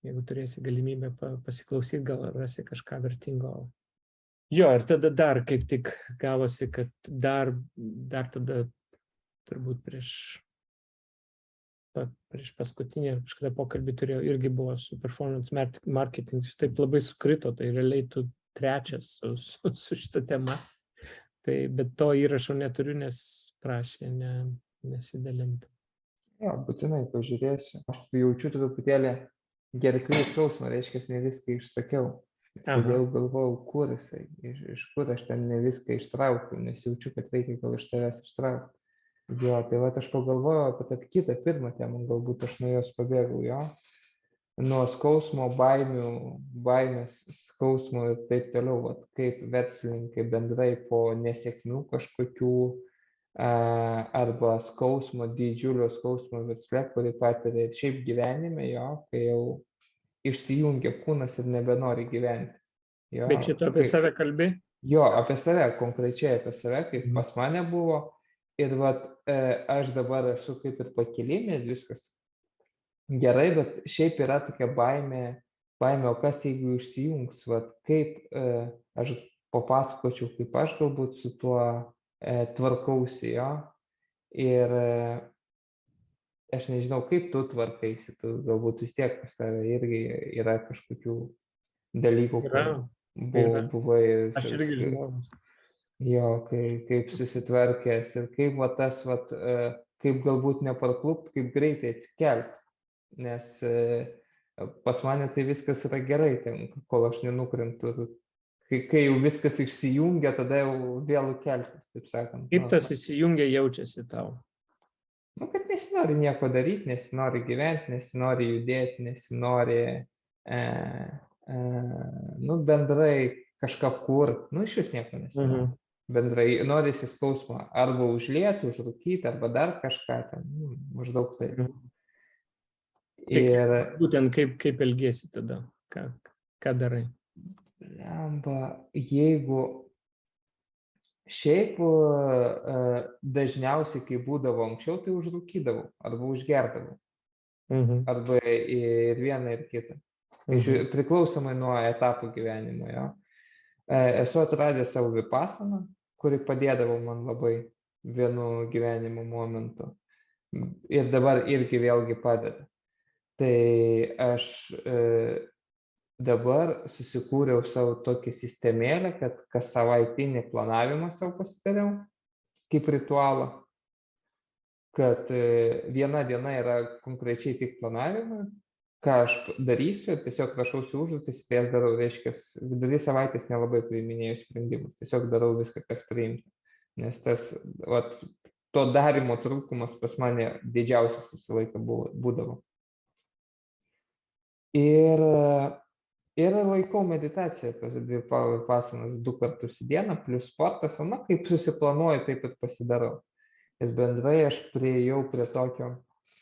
jeigu turėsi galimybę pasiklausyti, gal rasi kažką vertingo. Ir tada dar kaip tik gavosi, kad dar tada turbūt prieš paskutinį ar kažkada pokalbį turėjau, irgi buvo su performance marketing, taip labai sukrito, tai realiai tu trečias su šita tema. Bet to įrašo neturiu, nes prašė nesidalinti. Jo, būtinai pažiūrėsiu. Aš jaučiu truputėlį gerklės skausmą, reiškia, ne viską išsakiau. Sėdėjau, galvojau, kur jisai, iš kur aš ten ne viską ištraukiu, nes jaučiu, kad reikia gal iš tavęs ištraukti. Jo, tai va, aš pagalvojau apie tą kitą, pirmą temą, galbūt aš nuo jos pabėgau, jo. Nuo skausmo, baimės, skausmo ir taip toliau, va, kaip verslininkai bendrai po nesėkmių kažkokių arba skausmo, didžiulio skausmo versle, kurį patiria ir šiaip gyvenime, jo, kai jau išsijungia kūnas ir nebenori gyventi. Jo, Bet šito apie save kalbi? Jo, apie save, konkrečiai apie save, kaip pas mane buvo. Ir vat, aš dabar esu kaip ir pakilime, viskas gerai, bet šiaip yra tokia baimė, o kas jeigu išsijungs, vat, kaip aš papasakočiau, kaip aš galbūt su tuo tvarkausi, jo. Ir aš nežinau, kaip tu tvarkaisi, tu galbūt vis tiek pas tave irgi yra kažkokių dalykų, kur buvai. Aš irgi žmogus. Jo, kaip susitvarkęs ir kaip va tas, va, kaip galbūt neparklupt, kaip greitai atsikelt. Nes pas mane tai viskas yra gerai, ten, kol aš nenukrentu. Kai jau viskas išsijungia, tada jau vėl keltis, taip sakant. Kaip tas įsijungia jaučiasi tau? Nu, kad nesinori nieko daryti, nesinori gyventi, nesinori judėti, nesinori, nu, bendrai kažką kurt, nu, iš vis nieko nesinori. Bendrai norisi skausmą arba užlieti, užrūkyti, arba dar kažką ten, nu, maždaug tai. Ir būtent kaip elgiesi tada, ką darai? Jeigu šiaip dažniausiai, kai būdavo anksčiau, tai užrūkydavau arba užgerdavau. Arba ir vieną, ir kitą. Priklausomai nuo etapų gyvenimo. Jo. Esu atradęs savo vipasaną, kuri padėdavo man labai vienu gyvenimo momentu. Ir dabar irgi vėlgi padeda. Tai aš dabar susikūriau savo tokį sistemėlę, kad kas savaitinį planavimą savo pasidariau, kaip ritualą, kad viena diena yra konkrečiai tik planavimą, ką aš darysiu, ir tiesiog rašausi užduotis, tai aš darau, reiškia, vidury savaitės nelabai priiminėjau sprendimus, tiesiog darau viską, kas priimta, nes tas, vat, to darimo trūkumas pas mane didžiausias visą laiką būdavo. Ir laikau meditaciją, tas dvi pasanas 2 kartus į dieną, plus sportas, na, kaip susiplanuoju, taip ir pasidarau. Nes bendrai aš priėjau prie tokio,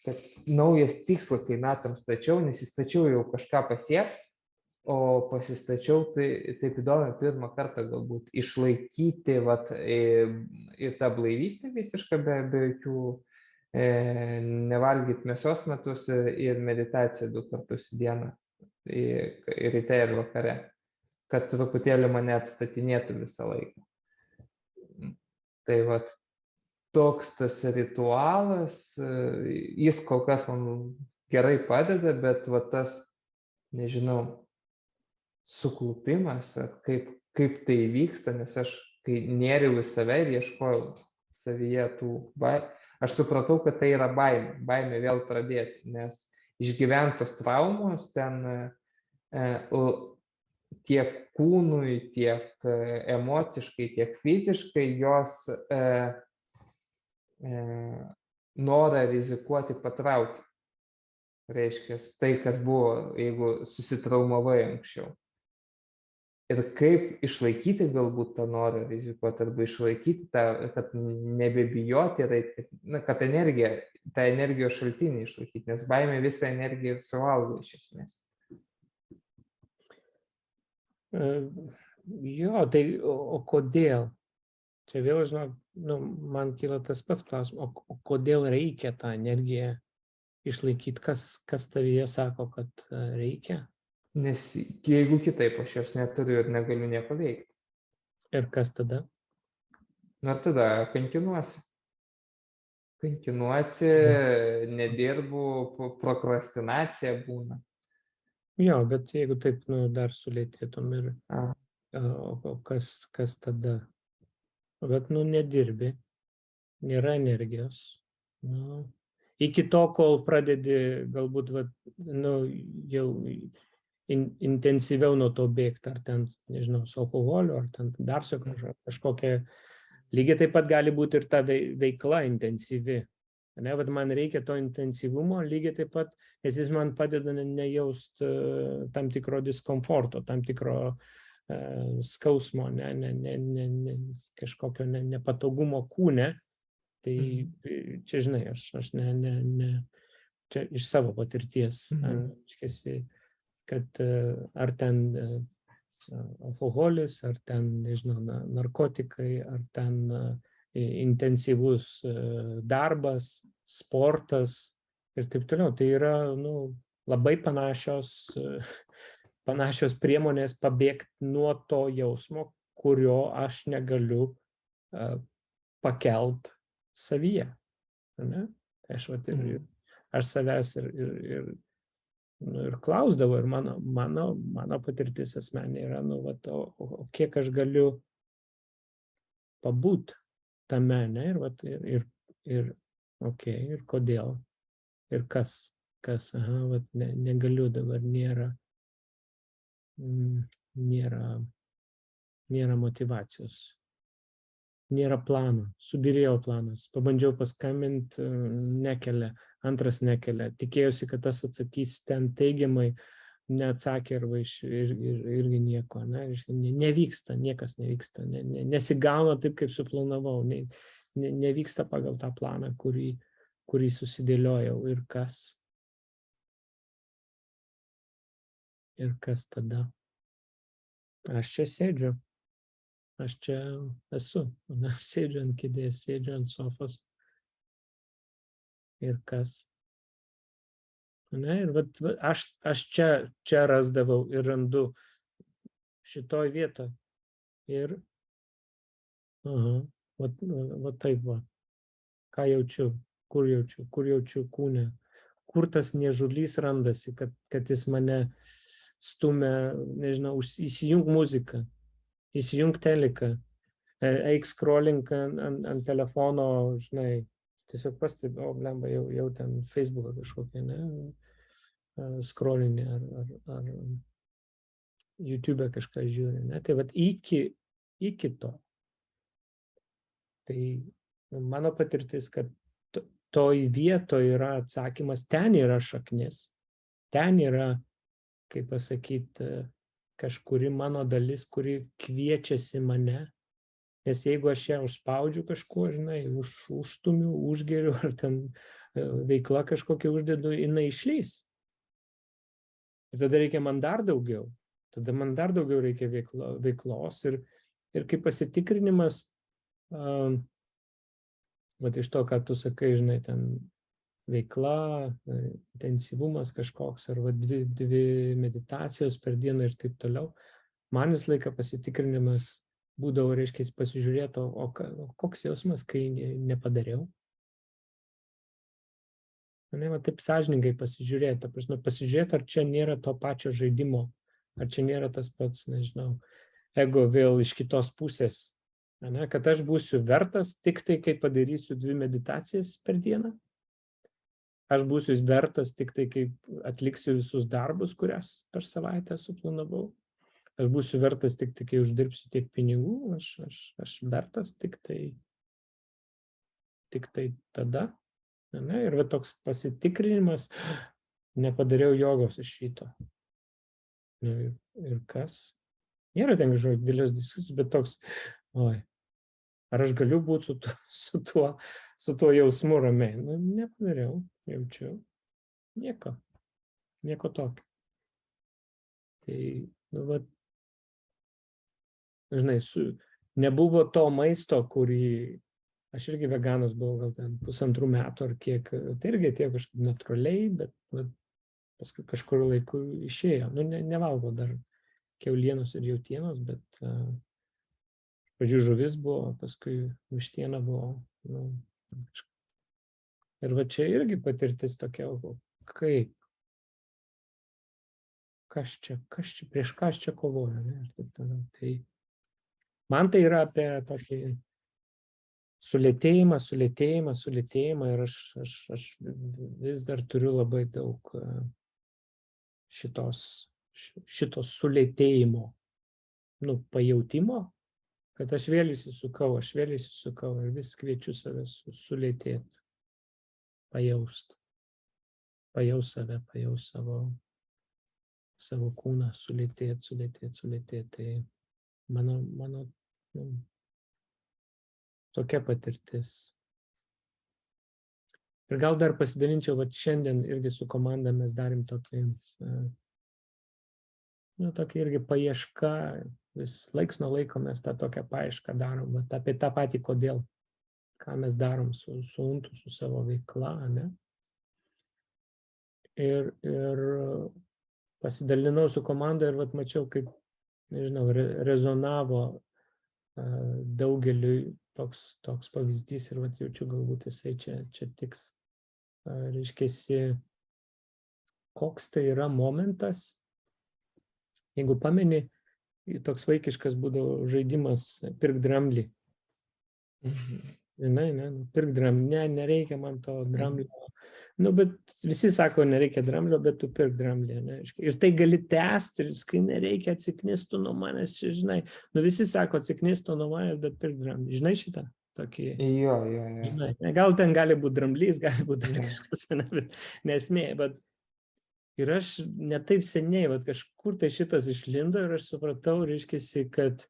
kad naujas tikslą, kai metams stačiau, nesistačiau jau kažką pasiekti, o pasistačiau, tai taip įdomi, pirmą kartą galbūt išlaikyti vat, ir tą blaivystę visišką be jokių, nevalgyti mėsos metus ir meditaciją 2 kartus į dieną, ryte ir vakare, kad truputėlį mane atstatinėtų visą laiką. Tai vat toks tas ritualas, jis kol kas man gerai padeda, bet vat tas, nežinau, suklupimas, kaip tai vyksta, nes aš, kai nėriau į save ir ieškojau savyje tų baimių, aš supratau, kad tai yra baimė vėl pradėti, nes išgyventos traumos ten tiek kūnui, tiek emociškai, tiek fiziškai jos norą rizikuoti patraukti. Reiškia, tai, kas buvo, jeigu susitraumavai anksčiau. Ir kaip išlaikyti galbūt tą norą rizikuoti, arba išlaikyti tą, kad nebebijoti, kad tą energijos šaltinį išlaikyti, nes baimė visą energiją suvalgo iš esmės. Jo, tai o kodėl? Čia vėl, žinok, man kyla tas pats klausimas, o kodėl reikia tą energiją išlaikyti, kas tavyje sako, kad reikia? Nes jeigu kitaip aš jos neturiu ir negaliu nieko veikti. Ir kas tada? Na tada kankinuosi. Nedirbu, prokrastinacija būna. Jo, bet jeigu taip, dar sulėtėtum ir o kas tada? Bet, nedirbi, nėra energijos, Nu, iki to, kol pradedi galbūt jau intensyviau nuo to bėgti, ar ten, nežinau, su alkoholiu, ar ten dar su kažkokia. Lygiai taip pat gali būti ir ta veikla intensyvi. Ne, bet man reikia to intensyvumo, lygiai taip pat, nes jis man padeda nejaust tam tikro diskomforto, tam tikro skausmo, kažkokio nepatogumo kūne. Tai čia, žinai, aš čia iš savo patirties, kad ar ten alkoholis, ar ten, nežinau, narkotikai, ar ten intensyvus darbas, sportas ir taip toliau. Tai yra labai panašios priemonės pabėgti nuo to jausmo, kurio aš negaliu pakelt savyje. Ne? Aš savęs ir klausdavau, ir mano patirtis asmeninė yra, o kiek aš galiu pabūt tame, ne, ir kodėl, ir kas, negaliu dabar, nėra motyvacijos, nėra plano, subyrėjo planas, pabandžiau paskambinti, nekelia, antras nekelia, tikėjusi, kad tas atsakys ten teigiamai, neatsakė irgi nieko, nevyksta, niekas nevyksta, nesigauna taip, kaip suplanavau, nevyksta pagal tą planą, kurį susidėliojau, ir kas tada. Aš čia sėdžiu, aš čia esu, aš sėdžiu ant kėdės, sėdžiu ant sofos, ir kas. Ir aš čia rasdavau ir randu šitoj vietoj. Ir taip va. Ką jaučiu, kur jaučiu kūne, kur tas niežulys randasi, kad jis mane stumia, nežinau, įsijung muziką, įsijung teliką, eik scrolling ant telefono, žinai, tiesiog pastebi, blemba, jau ten Facebooką kažkokią, ne? Scrollinį ar YouTube kažką žiūri, ne? Tai vat iki to. Tai mano patirtis, kad toj vietoje yra atsakymas, ten yra šaknis, ten yra, kaip pasakyti, kažkuri mano dalis, kuri kviečiasi mane, nes jeigu aš ją užspaudžiu kažkuo, žinai, užstumiu, užgeriu, ar ten veikla kažkokia uždedu, jinai išlys. Ir tada reikia man dar daugiau. Tada man dar daugiau reikia veiklos. Ir kaip pasitikrinimas, iš to, ką tu sakai, žinai, ten veikla, intensyvumas kažkoks, arba dvi meditacijos per dieną ir taip toliau. Man vis laiką pasitikrinimas būdavo, reiškia, pasižiūrėti, o koks jausmas, kai nepadariau. Taip sąžiningai pasižiūrėti, ar čia nėra to pačio žaidimo, ar čia nėra tas pats, nežinau, ego vėl iš kitos pusės, kad aš būsiu vertas tik tai, kai padarysiu 2 meditacijas per dieną, aš būsiu vertas tik tai, kai atliksiu visus darbus, kurias per savaitę suplanavau, aš būsiu vertas tik tai, kai uždirbsiu tiek pinigų, aš vertas tik tai tada. Ir toks pasitikrinimas, nepadariau jogos iš ryto. Ir kas? Nėra ten kažkokios didelės diskusijos, bet toks, ar aš galiu būti su tuo jausmu ramiai? Nepadariau, jaučiu. Nieko tokio. Tai, žinai, nebuvo to maisto, kurį aš irgi veganas buvau gal ten 1,5 metų ar kiek, tai irgi atėjo kažkaip natūraliai, bet paskui kažkur laiku išėjo. Nevalgo dar kiaulienos ir jautienos, bet pradžių žuvis buvo, paskui vištiena buvo. Ir va čia irgi patirtis tokia, kaip, kas čia, prieš ką aš čia kovoju. Tai man tai yra apie tokį sulėtėjimą ir aš vis dar turiu labai daug šito sulėtėjimo, pajautimo, kad aš vėl įsisukau ir vis kviečiu save sulėtėti, pajaust save, pajaust savo kūną, sulėtėti. Tai mano tokia patirtis. Ir gal dar pasidalinčiau, šiandien irgi su komanda mes darėm tokį irgi paiešką, vis laiks nuo laiko mes tą tokią paiešką darom, apie tą patį kodėl, ką mes darom su Untu, su savo veikla, ne? Ir pasidalinau su komanda ir mačiau, kaip, nežinau, rezonavo daugeliui toks pavyzdys ir jaučiu, galbūt jisai čia tiks. Reiškiasi, koks tai yra momentas, jeigu pameni, toks vaikiškas būdavo žaidimas pirk dramblį. Pirk dramblį, nereikia man to dramblio. Bet visi sako, nereikia dramblio, bet tu pirk dramblį. Ir tai gali tęsti, kai nereikia atsiknistų nuo manęs, čia, žinai. Visi sako, atsiknistų nuo manęs, bet pirk dramblį. Žinai šitą? Tokį. Jo. Gal ten gali būti dramblys, gali būti kažkas, bet nesmė. Ir aš netaip seniai, kažkur tai šitas išlindo ir aš supratau, reiškiasi, kad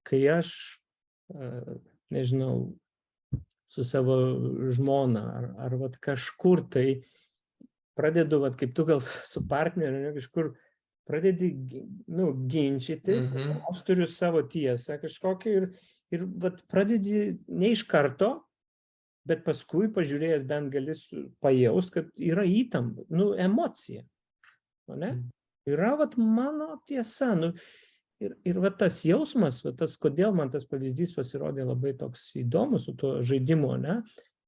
kai aš, nežinau, su savo žmona ar kažkur tai pradedu, kaip tu gal su partneriu, kažkur pradedi ginčytis, aš turiu savo tiesą kažkokį ir pradedi ne iš karto, bet paskui pažiūrėjęs bent gali pajaust, kad yra įtampa, emocija. Yra mano tiesa. Ir tas jausmas, kodėl man tas pavyzdys pasirodė labai toks įdomus su tuo žaidimu,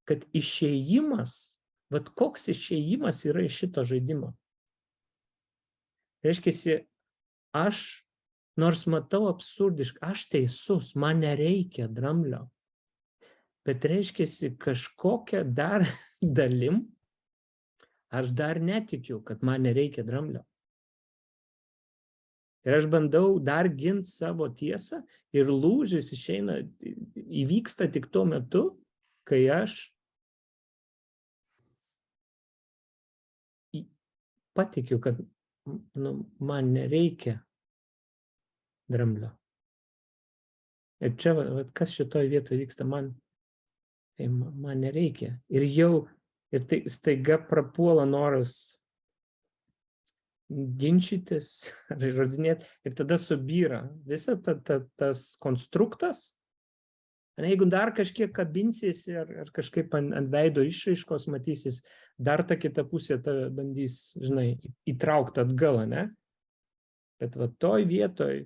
kad išėjimas, koks išėjimas yra iš šito žaidimo. Reiškiasi, aš, nors matau absurdiškai, aš teisus, man nereikia dramblio, bet reiškiasi kažkokia dar dalim, aš dar netikiu, kad man nereikia dramblio. Ir aš bandau dar ginti savo tiesą ir lūžis įvyksta tik tuo metu, kai aš patikiu, kad man nereikia dramblio. Ir čia, kas šitoje vietoje vyksta, man nereikia. Ir tai staiga prapuola noras ginčytis ar įrodinėti, ir tada subyra visa tas konstruktas. Jeigu dar kažkiek kabinsiesi ar kažkaip ant veido išraiškos matysis, dar ta kita pusė tave bandys, žinai, įtraukti atgal, ne? Bet toj vietoj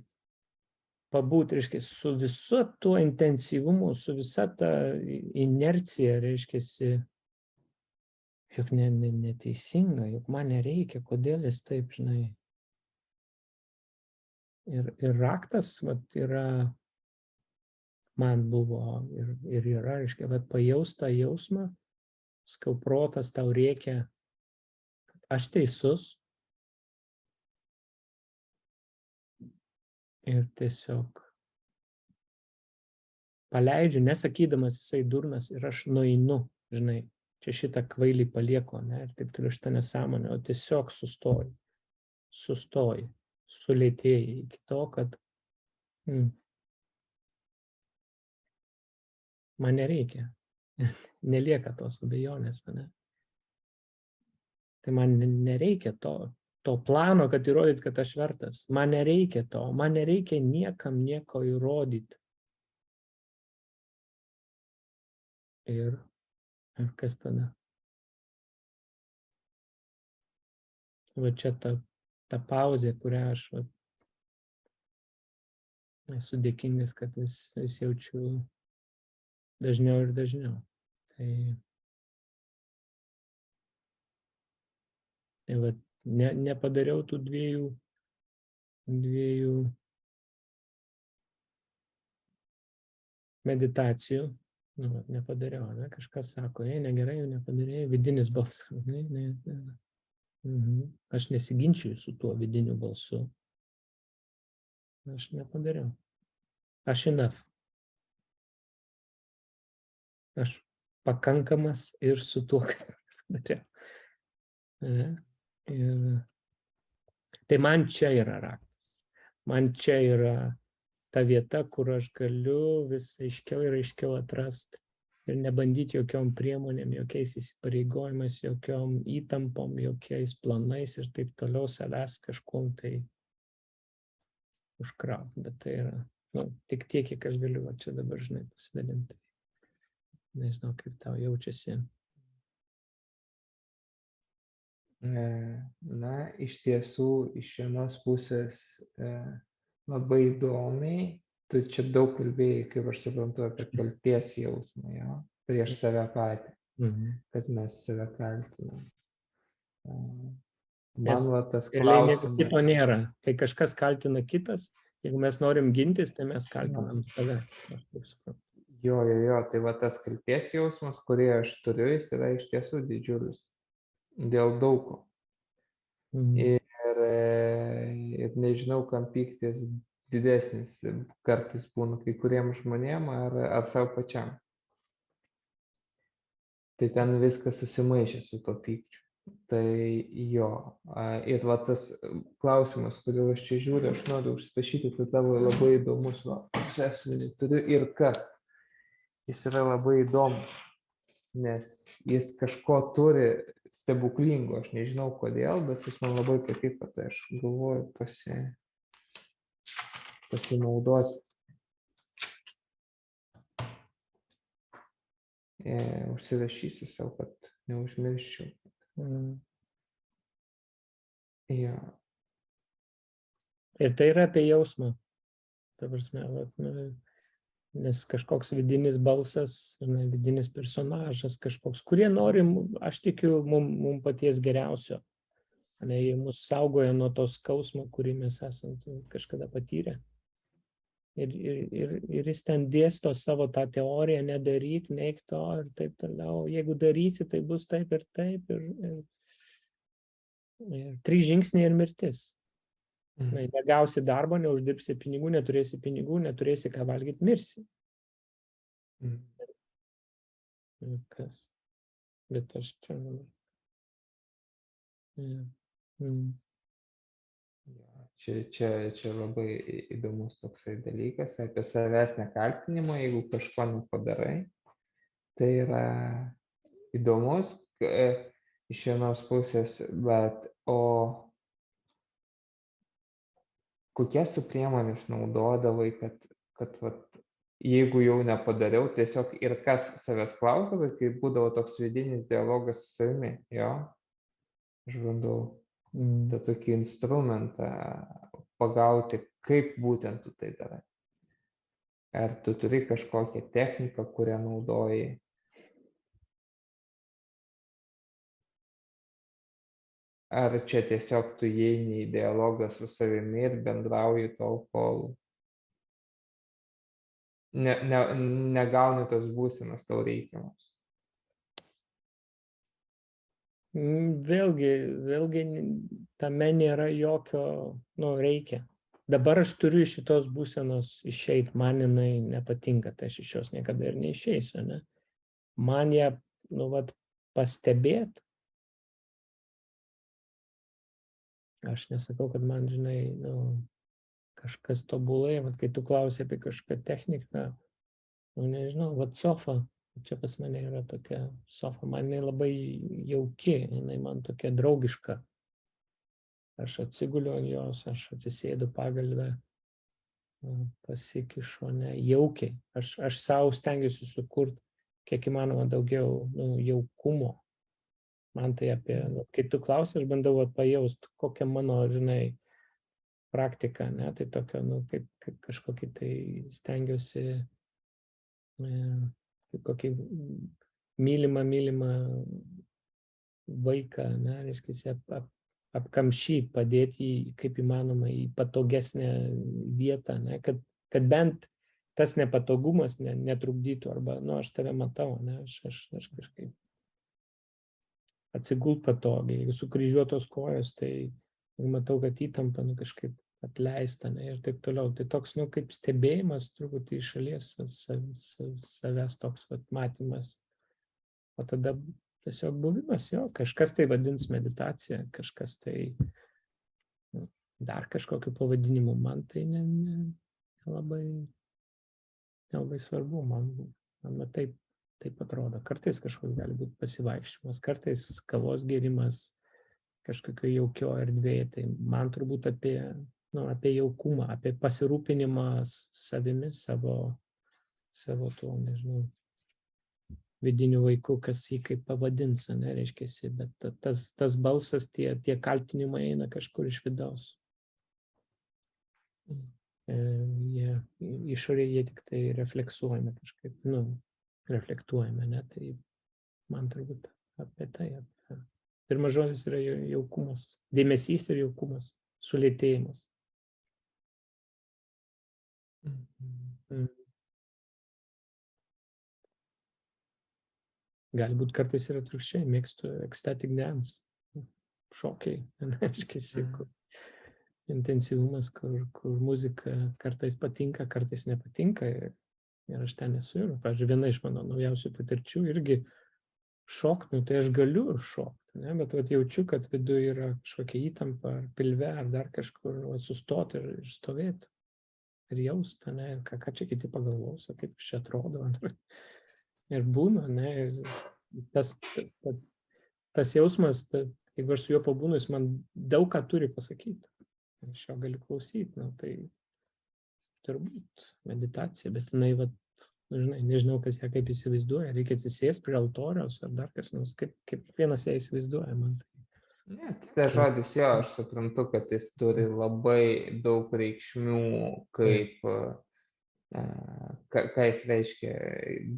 pabūt, reiškia, su visu tuo intensyvumu, su visa ta inercija, reiškiasi, juk neteisinga, juk man nereikia, kodėl jis taip, žinai. Ir raktas, yra, man buvo ir yra, reiškia, pajaust tą jausmą, protas tau reikia, kad aš teisus. Ir tiesiog paleidžiu, nesakydamas jisai durnas, ir aš nueinu, žinai. Čia šitą kvailį palieku, ne, ir taip turiu šitą nesąmonę, o tiesiog sustoji, sulėtėjai iki to, kad man nereikia, nelieka tos abejonės, ne. Tai man nereikia to plano, kad įrodyti, kad aš vertas, man nereikia to, man nereikia niekam nieko įrodyti. Ir kas tada? Čia ta pauzė, kurią aš esu dėkingas, kad vis jaučiu dažniau ir dažniau. Tai nepadariau tų dviejų meditacijų, Nu, nepadariau, ne? Kažkas sako, negerai, jau nepadarėjai, vidinis balsas. Ne. Aš nesiginčiu su tuo vidiniu balsu. Aš nepadariau. Aš enough. Aš pakankamas ir su tuo, ką padariau. Ir tai man čia yra raktas. Man čia yra ta vieta, kur aš galiu vis aiškiau ir aiškiau atrasti ir nebandyti jokiom priemonėm, jokiais įsipareigojimais, jokiom įtampom, jokiais planais ir taip toliau savęs kažkuom tai užkrauti. Bet tai yra tik tiek, kiek aš galiu čia dabar, žinai, pasidalinti. Nežinau, kaip tau jaučiasi. Na, iš tiesų, iš vienos pusės labai įdomiai, tu čia daug kalbėjai, kaip aš suprantu, apie kalties jausmą, jo, prieš save patį, kad mes save kaltinam. Man va tas klausimas. Kito nėra. Kai kažkas kaltina kitas, jeigu mes norim gintis, tai mes kaltinam save. Jo, tai va tas kalties jausmas, kurį aš turiu, jis yra iš tiesų didžiulis. Dėl daug ko. Ir nežinau, kam pyktis didesnis kartais būna kai kuriems žmonėm ar savo pačiam. Tai ten viskas susimaišė su to pykčiu. Tai jo. Ir va tas klausimas, kodėl aš čia žiūriu, aš noriu užsirašyti, tai tavo labai įdomus sąsiuvinį turiu ir kas. Jis yra labai įdomus, nes jis kažko turi stebuklingo, aš nežinau kodėl, bet jis man labai patiko, tai aš galvoju pasinaudoti. Užsirašysiu savo, kad neužmirščiau. Ja. Ir tai yra apie jausmą. Ta prasme, nes kažkoks vidinis balsas, vidinis personažas, kažkoks, kurie nori, aš tikiu, mum paties geriausio. Jie mus saugoja nuo tos skausmo, kurį mes esam kažkada patyrę. Ir jis ten dėsto savo tą teoriją, nedaryk, neik to ir taip toliau. Jeigu darysi, tai bus taip ir taip. Ir 3 žingsniai ir mirtis. Negausi darbo, neuždirbsi pinigų, neturėsi ką valgyti, mirsi. Kas? Bet aš čia dabar. Čia labai įdomus toksai dalykas apie savęs nekaltinimą, jeigu kažko nepadarai. Tai yra įdomus iš vienos pusės, bet kokias tu priemonės naudodavai, kad jeigu jau nepadariau, tiesiog ir kas savęs klausdavai, kai būdavo toks vidinis dialogas su savimi, jo? Aš bandau tą tokį instrumentą pagauti, kaip būtent tu tai darai. Ar tu turi kažkokią techniką, kurią naudoji? Ar čia tiesiog tu įeini į dialogą su savimi ir bendrauji tol, kol negauni tos būsenos tau reikiamos? Vėlgi tame nėra jokio, reikia. Dabar aš turiu iš šitos būsenos išeiti, man jinai nepatinka, tai aš iš jos niekada ir neišeisiu, ne? Man ją, pastebėti. Aš nesakau, kad man, žinai, kažkas tobulai, kai tu klausi apie kažką techniką, nežinau, sofa. Čia pas mane yra tokia sofa, man jinai labai jauki, jinai man tokia draugiška. Aš atsiguliu ant jos, aš atsisėdu pagalvę, pasikišu, jaukiai. Aš savo stengiuosi sukurti kiek įmanoma daugiau jaukumo. Man tai apie, kai tu klausi, aš bandau pajaust, kokia mano, žinai, praktika, ne, tai tokia, kaip kažkokį tai stengiuosi kaip kokį mylimą vaiką, reiškia, apkamšyti, padėti jį kaip įmanoma į patogesnę vietą, kad bent tas nepatogumas netrukdytų, arba, aš tave matau, aš kažkaip atsigult patogiai, jeigu sukryžiuotos kojos, tai matau, kad įtampa, kažkaip atleista, ir taip toliau. Tai toks, kaip stebėjimas, truputį iš šalies savęs toks matymas. O tada tiesiog buvimas, kažkas tai vadins meditacija, kažkas tai dar kažkokiu pavadinimu, man tai nelabai svarbu, man taip atrodo. Kartais kažkoks gali būti pasivaikščiojimas, kartais kavos gėrimas kažkokio jaukio erdvėje, tai man turbūt apie jaukumą, apie pasirūpinimą savimi, savo tuo, nežinau, vidiniu vaiku, kas jį kaip pavadins, reiškiasi, bet tas balsas, tie kaltinimai eina kažkur iš vidaus. Išorėje jie tik tai refleksuojame kažkaip, reflektuojame, tai man turbūt apie tai. Pirmas žodis yra jaukumas, dėmesys ir jaukumas, sulėtėjimas. Galbūt kartais yra atvirkščiai, mėgstu ecstatic dance, šokiai, reiškiasi, intensyvumas, kur muzika kartais patinka, kartais nepatinka, ir aš ten esu. Ir, pavyzdžiui, viena iš mano naujausių patirčių irgi šokti, tai aš galiu šokti, bet jaučiu, kad viduje yra kažkokia įtampa, ar pilve, ar dar kažkur sustoti ir stovėti, ir jausti, ką čia kiti pagalvos, o kaip čia atrodo. Ir būna, tas jausmas, jeigu aš su juo pabūnu, jis man daug ką turi pasakyti. Aš jo galiu klausyti, tai turbūt meditacija, bet jinai, nežinau, kas ją kaip įsivaizduoja, reikia atsisėsti prie altoriaus ar dar kas nors, kaip vienas ją įsivaizduoja man. Ne, tai žodis, aš suprantu, kad jis turi labai daug reikšmių, kaip ką jis reiškia,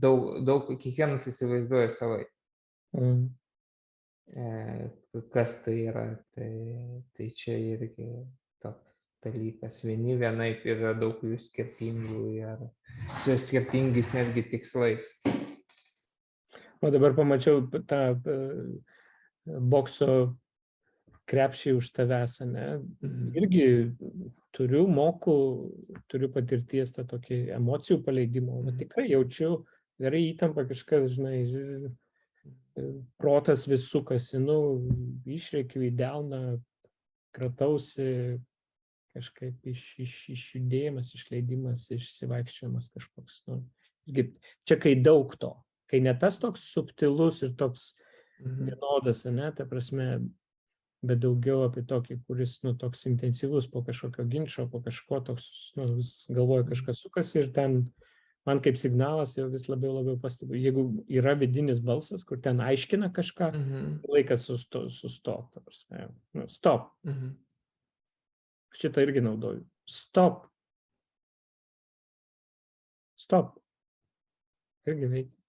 daug, kiekvienas įsivaizduoja savai. Kas tai yra, tai čia irgi toks dalykas. Vieni vienaip yra daug jų skirtingų ir su skirtingais netgi tikslais. O dabar pamačiau tą bokso krepšį už tavęs, irgi turiu patirties tą tokį emocijų paleidimo, tikrai jaučiu, gerai įtampa kažkas, protas vis sukasi, išreikiu į delną, kratausi, kažkaip išjudėjimas, išleidimas, išsivaikščiojimas kažkoks. Čia kai daug to, kai ne tas toks subtilus ir toks vienodas, ta prasme, bet daugiau apie tokį, kuris toks intensyvus po kažkokio ginčo, po kažko toks, vis galvoju, kažkas sukasi ir ten man kaip signalas jau vis labiau pastebiu. Jeigu yra vidinis balsas, kur ten aiškina kažką, laikas sustok, ta prasme, stop. Šitą irgi naudoju. Stop. Stop. Irgi veikia.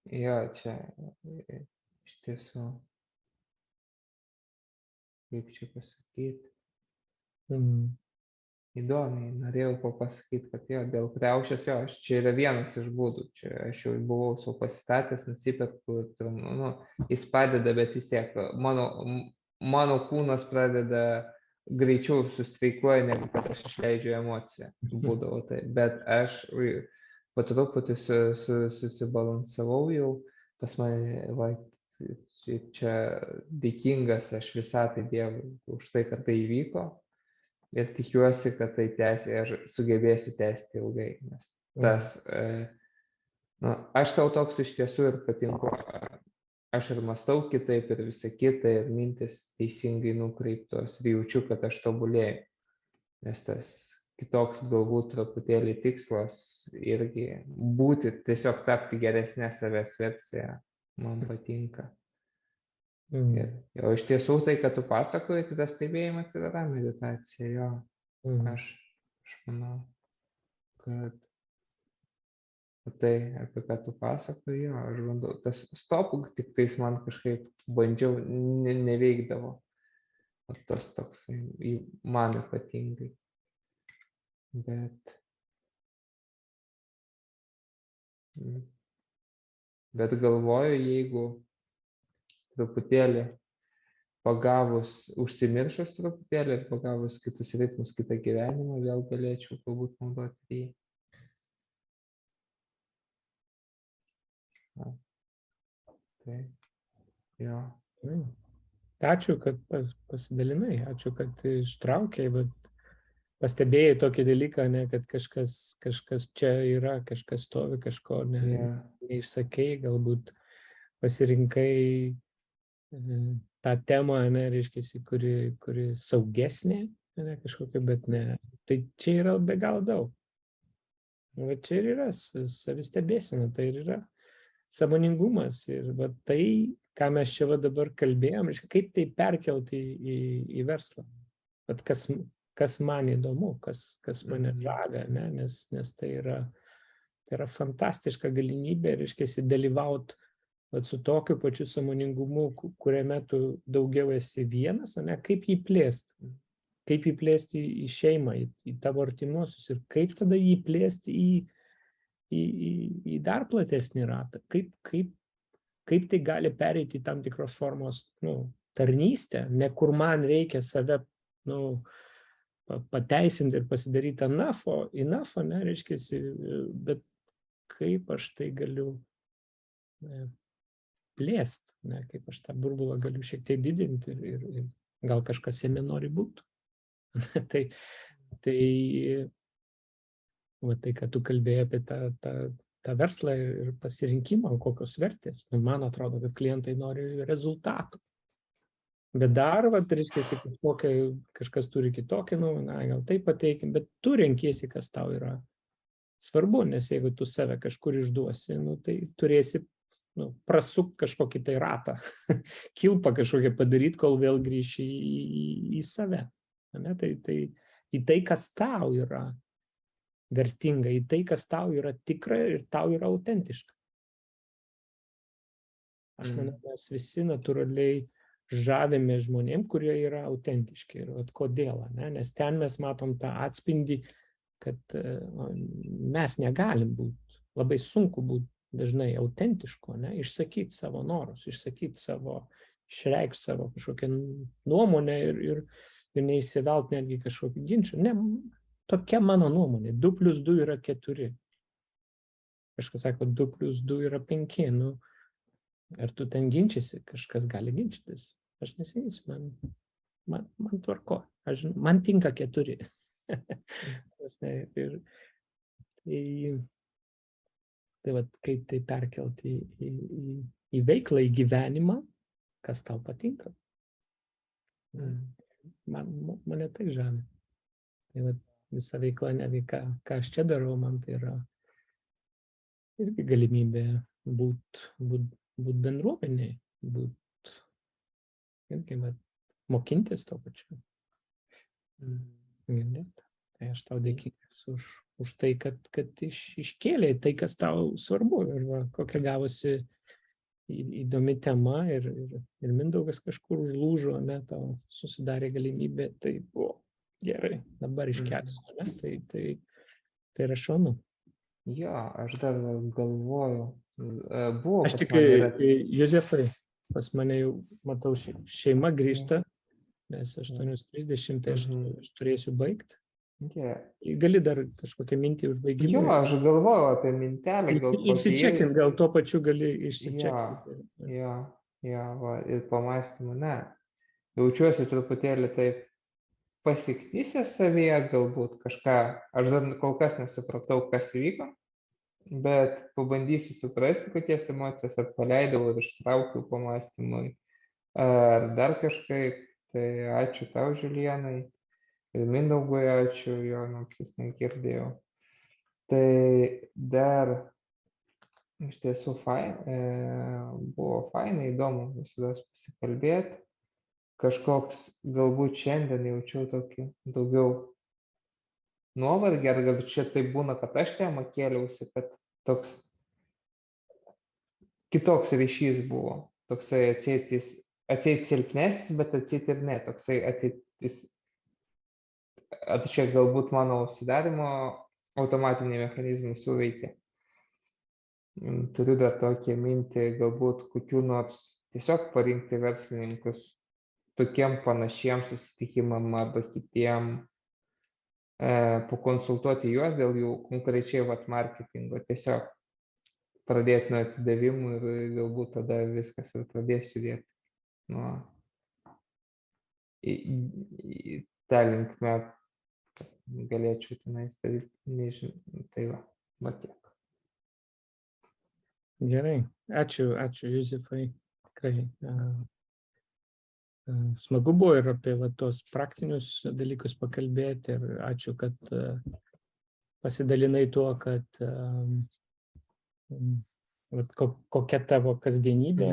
Čia iš tiesų, kaip čia pasakyti, įdomiai, norėjau pasakyti, kad dėl kriaušės, čia yra vienas iš būdų, čia aš jau buvau savo pasistatęs, nusiperku, jis padeda, bet vis tiek, mano kūnas pradeda greičiau sustreikuoja, negu kad aš išleidžiu emociją, būdavo tai, bet aš po truputį susibalansavau jau, pas mane, čia dėkingas aš visatai Dievui už tai, kad tai įvyko ir tikiuosi, kad tai aš sugebėsiu tęsti ilgai, nes tas, aš tau toks iš tiesų ir patinku, aš ir mąstau kitaip ir visą kitą ir mintis teisingai nukreiptos ir jaučiu, kad aš tobulėju, nes tas kitoks galbūt truputėlį tikslas irgi būti, tiesiog tapti geresnė savęs versija, man patinka. Ir iš tiesų tai, kad tu pasakoji, tai tas stebėjimas yra meditacija, aš manau, kad tai, apie ką tu pasakoji, aš bandau, tas stop tik tais man kažkaip bandžiau, neveikdavo. tas toksai, man ypatingai. Bet galvoju, jeigu truputėlį pagavus, užsimiršus truputėlį ir pagavus kitus ritmus, kitą gyvenimą, vėl galėčiau galbūt naudoti jį. Tai, jo. Ačiū, kad pasidalinai, ačiū, kad ištraukei, bet pastebėjai tokį dalyką, ne, kad kažkas čia yra, kažkas stovi, kažko neišsakei, galbūt pasirinkai tą temą, ne, reiškia, kuri saugesnė, ne, kažkokia, bet ne. Tai čia yra be galo daug. Va čia ir yra savistebėsena, tai ir yra sąmoningumas. Ir va tai, ką mes čia va dabar kalbėjom, reiškia, kaip tai perkelti į verslą. Bet kas man įdomu, kas mane žavia, ne, nes tai yra fantastiška galimybė, reiškia, dalyvauti su tokiu pačiu sąmoningumu, kuriame tu daugiau esi vienas, ne, kaip jį plėsti. Kaip jį plėsti į šeimą, į tavo artimuosius ir kaip tada jį plėsti į dar platesnį ratą. Kaip tai gali pereiti į tam tikros formos tarnystę, ne kur man reikia save pateisinti ir pasidaryti enough, ne, reiškia, bet kaip aš tai galiu plėsti, ne, kaip aš tą burbulą galiu šiek tiek didinti ir gal kažkas jame nori būti. Tai, kad tu kalbėjai apie tą verslą ir pasirinkimą, kokios vertės. Man atrodo, kad klientai nori rezultatų. Bet dar, reiškia, kažkas turi kitokį, gal tai pateikim, bet tu renkiesi, kas tau yra svarbu, nes jeigu tu save kažkur išduosi, tai turėsi prasuk kažkokį tai ratą, kilpą kažkokią padaryti, kol vėl grįši į save. Ne? Tai į tai, kas tau yra vertinga, į tai, kas tau yra tikra ir tau yra autentiška. Aš manau, mes visi natūraliai žavime žmonėm, kurie yra autentiški. Ir kodėl? Ne? Nes ten mes matom tą atspindį, kad mes negalim būti, labai sunku būti dažnai autentiško, ne? Išsakyti savo norus, išreikšti savo kažkokią nuomonę ir neįsivelt netgi kažkokį ginčą. Ne, tokia mano nuomonė. 2 + 2 yra 4. Kažkas sako, 2 + 2 yra 5. Ar tu ten ginčiasi? Kažkas gali ginčytis. Aš nesiginsiu, man tvarko. Man tinka 4. Tai kaip tai perkelti į veiklą, į gyvenimą, kas tau patinka. Mane tai žavi. Tai visa veikla, ką aš čia darau, man tai yra irgi galimybė būt bendruomeniai, mokintis to pačiu. Tai aš tau dėkingas už tai, kad iškėlė tai, kas tau svarbu. Ir kokia gavosi įdomi tema ir Mindaugas kažkur užlūžo, ne, tau susidarė galimybė, tai buvo gerai, dabar iškelsiu, ne, tai yra šaunu. Jo, aš dar galvoju, buvo aš tik, Jozefai, pas mane jau, matau, šeima grįžta, nes 8:30, tai aš turėsiu baigti. Gali dar kažkokią mintį užbaigimą? Jo, aš galvoju apie mintelę. Išsičekint, gal tuo pačiu gali išsičekint. Jo, ir pamąstymų, ne. Jaučiuosi truputėlį taip pasiktysęs savyje, galbūt kažką, aš dar kol kas nesupratau, kas įvyko, bet pabandysiu suprasti, kad ties emocijas paleidau ir ištraukiau pamąstymui. Ar dar kažkaip, tai ačiū tau, Žiulijanai. Ir Mindaugui ačiū, jo, nors negirdėjau. Tai dar iš tiesų buvo fainai, įdomu visada pasikalbėti. Kažkoks galbūt šiandien jaučiau tokį daugiau nuovargį, ar gal čia taip būna, kad aš temą kėliausi, kad toks kitoks ryšys buvo, toksai atsėtis atseit silpnesnis, bet atseit ir ne, toksai atseit jis, čia galbūt mano užsidarimo automatiniai mechanizmai suveikia. Turiu dar tokią mintį, galbūt kokių nors tiesiog parinkti verslininkus tokiem panašiem susitikimam arba kitiem, pakonsultuoti juos dėl jų konkrečiai marketingo, tiesiog pradėti nuo atidavimų ir galbūt tada viskas ir pradės judėti nuo į tą linkmę, kad galėčiau tenais daryti, nežinau, tai va tiek. Gerai, ačiū Juzefai, tikrai smagu buvo ir apie tos praktinius dalykus pakalbėti ir ačiū, kad pasidalinai tuo, kad kokia tavo kasdienybė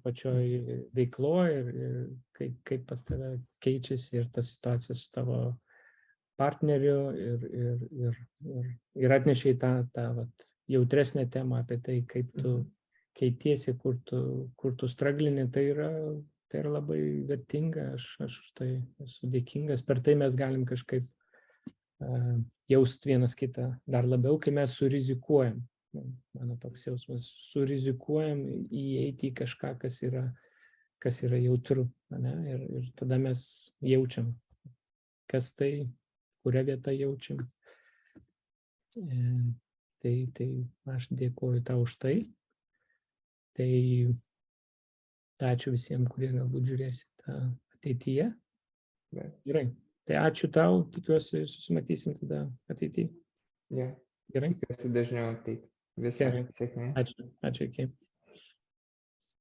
pačioj veikloje ir kaip pas tave keičiasi ir ta situacija su tavo partneriu ir atnešė tą jautresnę temą apie tai, kaip tu keitiesi, kur tu straglini, tai yra labai vertinga, aš už tai esu dėkingas, per tai mes galim kažkaip jaust vienas kitą dar labiau, kai mes surizikuojam. Mano toks jausmas, surizikuojam įeiti į kažką, kas yra jautru, ne? Ir tada mes jaučiam, kas tai, kurią vietą jaučiam. Tai aš dėkoju tau už tai. Tai ačiū visiems, kurie galbūt žiūrėsit ateityje. Gerai. Tai ačiū tau, tikiuosi susimatysim tada ateityje. Yeah. Gerai. Tikiuosi dažniau ateiti. Visą sėkmę. Ačiū. Iki.